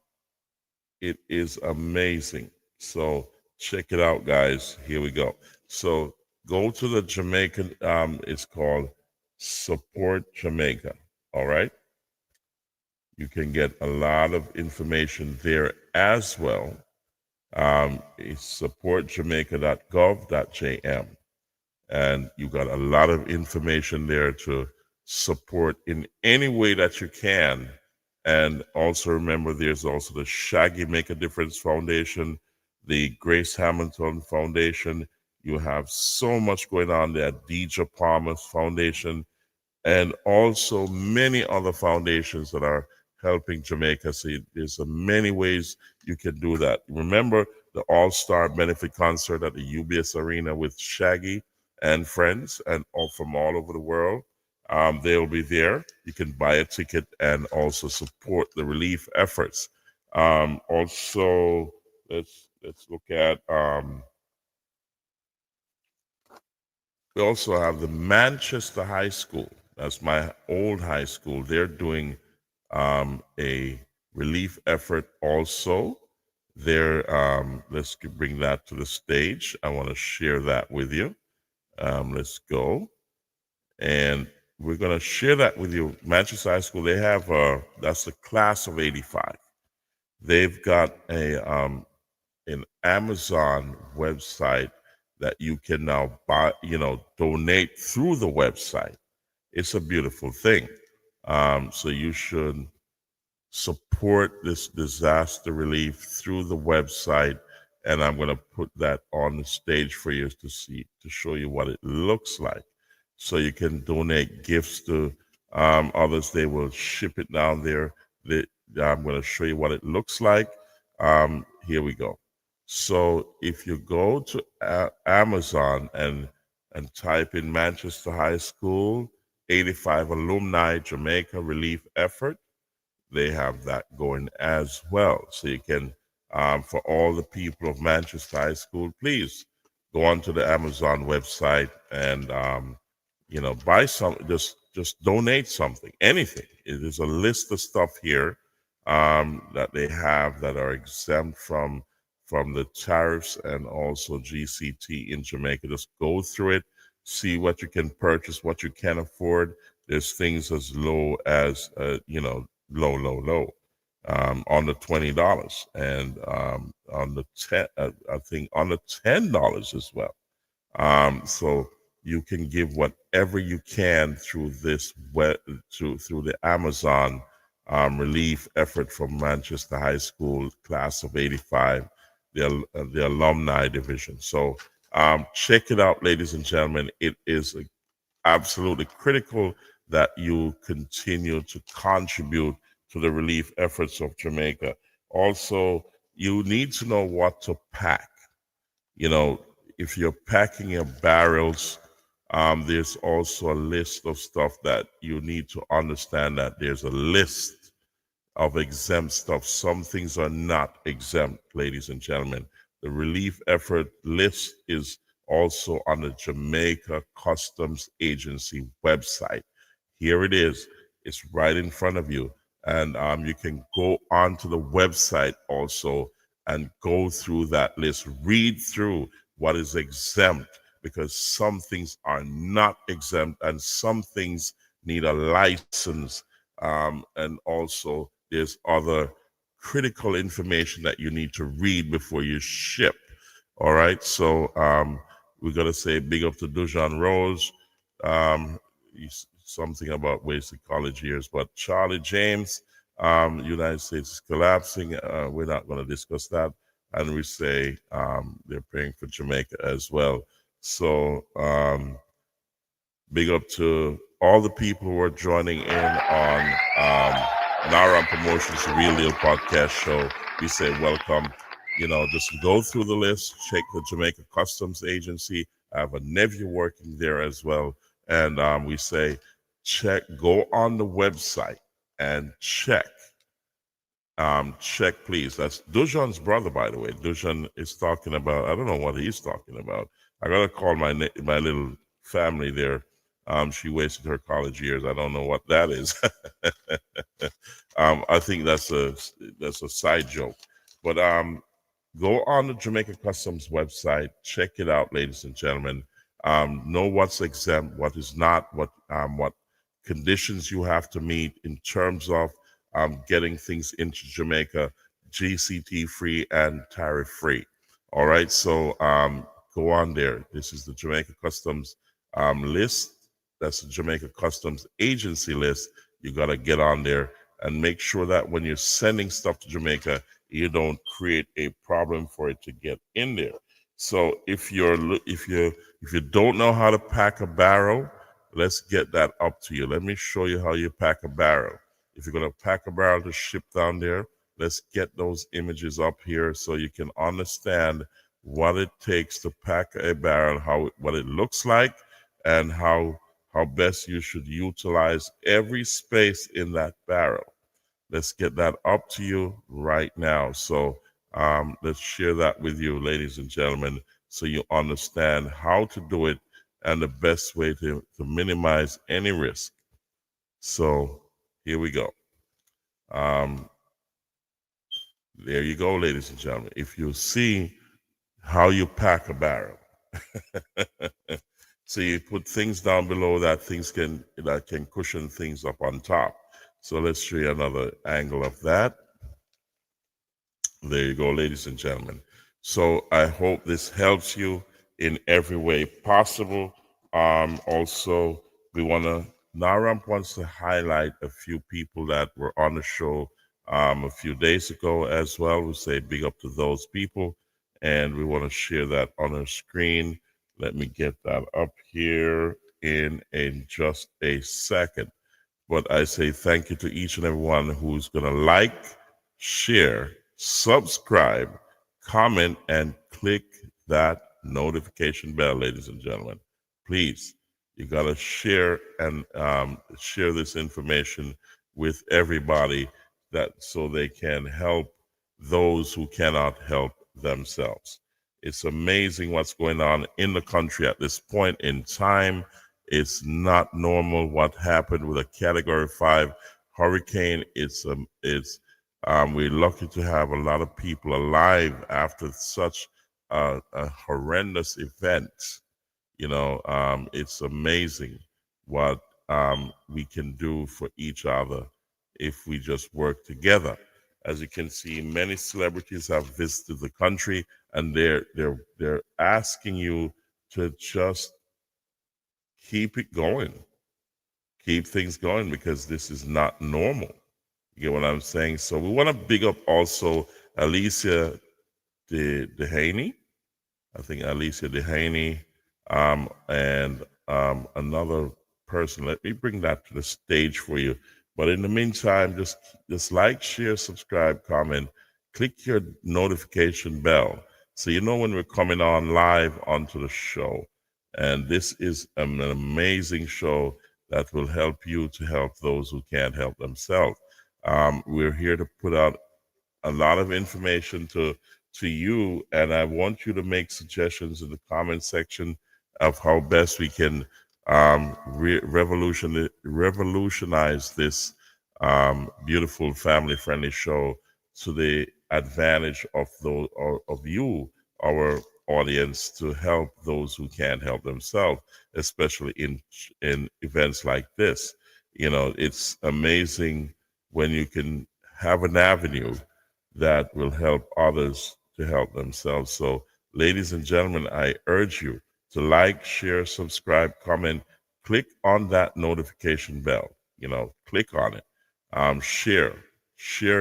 It is amazing. So check it out, guys. Here we go. So go to the Jamaican, it's called Support Jamaica. All right. You can get a lot of information there as well. It's supportjamaica.gov.jm. And you got a lot of information there to support in any way that you can. And also remember, there's also the Shaggy Make a Difference Foundation, the Grace Hamilton Foundation. You have so much going on there. DJ Palmer's Foundation, and also many other foundations that are helping Jamaica. So there's many ways you can do that. Remember the All-Star Benefit Concert at the UBS Arena with Shaggy and friends, and all from all over the world. They'll be there. You can buy a ticket and also support the relief efforts. Also, let's look at. We also have the Manchester High School. That's my old high school. They're doing a relief effort also. Let's bring that to the stage. I want to share that with you. Let's go. And we're going to share that with you. Manchester High School, they have, that's the class of 85. They've got an Amazon website that you can now buy, donate through the website. It's a beautiful thing. So you should support this disaster relief through the website. And I'm going to put that on the stage for you to show you what it looks like. So you can donate gifts to others. They will ship it down there. I'm going to show you what it looks like. Here we go. So if you go to Amazon and type in Manchester High School 85 Alumni Jamaica Relief Effort, they have that going as well. So you can, for all the people of Manchester High School, please go onto the Amazon website and, buy some, just donate something, anything. There's a list of stuff here that they have that are exempt from the tariffs and also GCT in Jamaica. Just go through it, see what you can purchase, what you can afford. There's things as low as, low, on the $20 and on the I think on the $10 as well. So you can give whatever you can through this through the Amazon relief effort from Manchester High School class of 85, the alumni division. So check it out, ladies and gentlemen. It is absolutely critical that you continue to contribute to the relief efforts of Jamaica. Also, you need to know what to pack. If you're packing your barrels, there's also a list of stuff that you need to understand, that there's a list of exempt stuff. Some things are not exempt, ladies and gentlemen. The relief effort list is also on the Jamaica Customs Agency website. Here it is. It's right in front of you. And you can go onto the website also and go through that list. Read through what is exempt, because some things are not exempt and some things need a license. And also there's other critical information that you need to read before you ship. All right. So we're going to say big up to Dujan Rose. Something about wasted college years, but Charlie James, United States is collapsing. We're not going to discuss that. And we say they're praying for Jamaica as well. So big up to all the people who are joining in on RAMP Promotions Real Deal Podcast Show. We say welcome. Just go through the list, check the Jamaica Customs Agency. I have a nephew working there as well. And we say, go on the website and check. Check, please. That's Dujan's brother, by the way. Dujan is talking about, I don't know what he's talking about. I got to call my little family there. She wasted her college years. I don't know what that is. I think that's a side joke. But go on the Jamaica Customs website, check it out, ladies and gentlemen. Know what's exempt, what is not, what conditions you have to meet in terms of getting things into Jamaica, GCT free and tariff free. All right, so go on there. This is the Jamaica Customs list. That's the Jamaica Customs agency list. You got to get on there and make sure that when you're sending stuff to Jamaica, you don't create a problem for it to get in there. So if you don't know how to pack a barrel, let's get that up to you. Let me show you how you pack a barrel. If you're going to pack a barrel to ship down there, let's get those images up here so you can understand what it takes to pack a barrel, what it looks like, and how best you should utilize every space in that barrel. Let's get that up to you right now. So let's share that with you, ladies and gentlemen, so you understand how to do it and the best way to minimize any risk. So here we go. There you go, ladies and gentlemen. If you see how you pack a barrel, so you put things down below that can cushion things up on top. So let's show you another angle of that. There you go, ladies and gentlemen. So I hope this helps you in every way possible. Also, NARAMP wants to highlight a few people that were on the show a few days ago as well. We say big up to those people, and we want to share that on our screen. Let me get that up here in just a second. But I say thank you to each and everyone who's going to like, share, subscribe, comment, and click that notification bell, ladies and gentlemen. Please, you got to share and share this information with everybody so they can help those who cannot help themselves. It's amazing what's going on in the country at this point in time. It's not normal what happened with a Category 5 hurricane. We're lucky to have a lot of people alive after such a horrendous event. It's amazing what we can do for each other if we just work together. As you can see, many celebrities have visited the country, and they're asking you to just keep it going, keep things going, because this is not normal. You get what I'm saying? So we want to big up also Alicia Dehaney. I think Alicia Dehaney, and another person. Let me bring that to the stage for you. But in the meantime, just like, share, subscribe, comment, click your notification bell so you know when we're coming on live onto the show. And this is an amazing show that will help you to help those who can't help themselves. We're here to put out a lot of information to you, and I want you to make suggestions in the comment section of how best we can revolutionize this beautiful family-friendly show to the advantage of you, our audience, to help those who can't help themselves, especially in events like this. It's amazing when you can have an avenue that will help others to help themselves. So, ladies and gentlemen, I urge you to like, share, subscribe, comment, click on that notification bell. Click on it. Share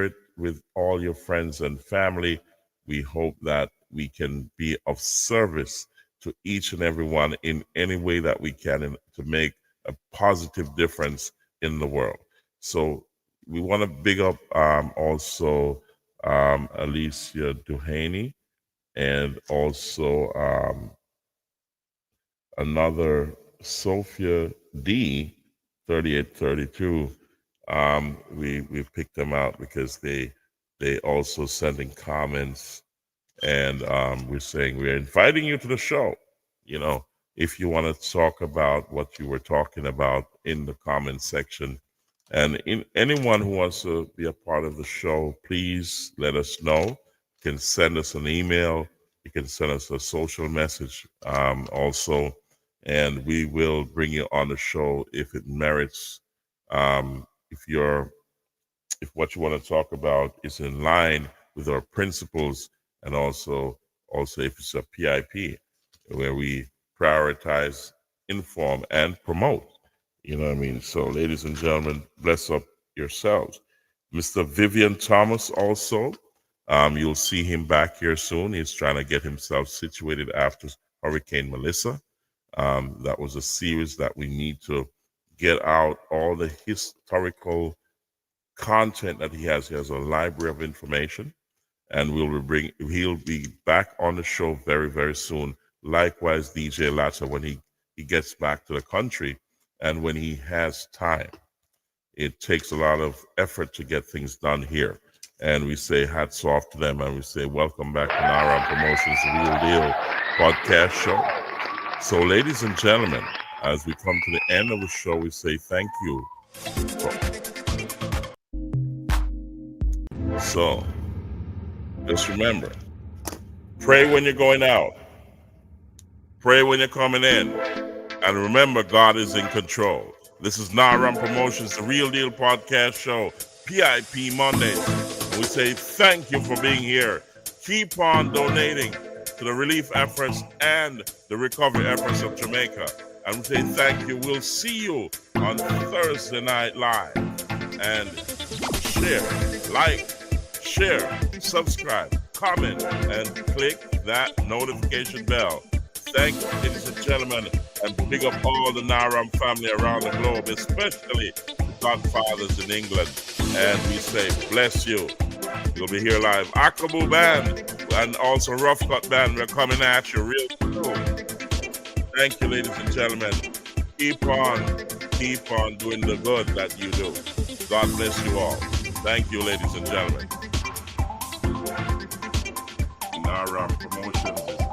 it with all your friends and family. We hope that we can be of service to each and everyone in any way that we can to make a positive difference in the world. So we want to big up also Alicia Duhaney, and also another Sophia D 3832. We picked them out because they also sending comments, and we're saying we're inviting you to the show. If you want to talk about what you were talking about in the comment section, and anyone who wants to be a part of the show, please let us know. can send us an email. You can send us a social message also, and we will bring you on the show if it merits. If what you want to talk about is in line with our principles, and also if it's a PIP, where we prioritize, inform, and promote. You know what I mean? So, ladies and gentlemen, bless up yourselves. Mr. Vivian Thomas also, you'll see him back here soon. He's trying to get himself situated after Hurricane Melissa. That was a series that we need to get out all the historical content that he has. He has a library of information, and he'll be back on the show very, very soon. Likewise, DJ Latta, when he gets back to the country and when he has time. It takes a lot of effort to get things done here. And we say hats off to them, and we say welcome back to RAMP Promotions Real Deal podcast show. So, ladies and gentlemen, as we come to the end of the show, we say thank you. So, just remember, pray when you're going out. Pray when you're coming in. And remember, God is in control. This is RAMP Promotions, the Real Deal podcast show, PIP Mondaze. And we say thank you for being here. Keep on donating to the relief efforts and the recovery efforts of Jamaica. And we say thank you. We'll see you on Thursday Night Live. And share, like, share, subscribe, comment, and click that notification bell. Thank you, ladies and gentlemen, and big up all the RAMP family around the globe, especially the Godfathers in England. And we say, bless you. You'll be here live. Akabu Band and also Rough Cut Band, we're coming at you real soon. Thank you, ladies and gentlemen. Keep on doing the good that you do. God bless you all. Thank you, ladies and gentlemen. RAMP Promotions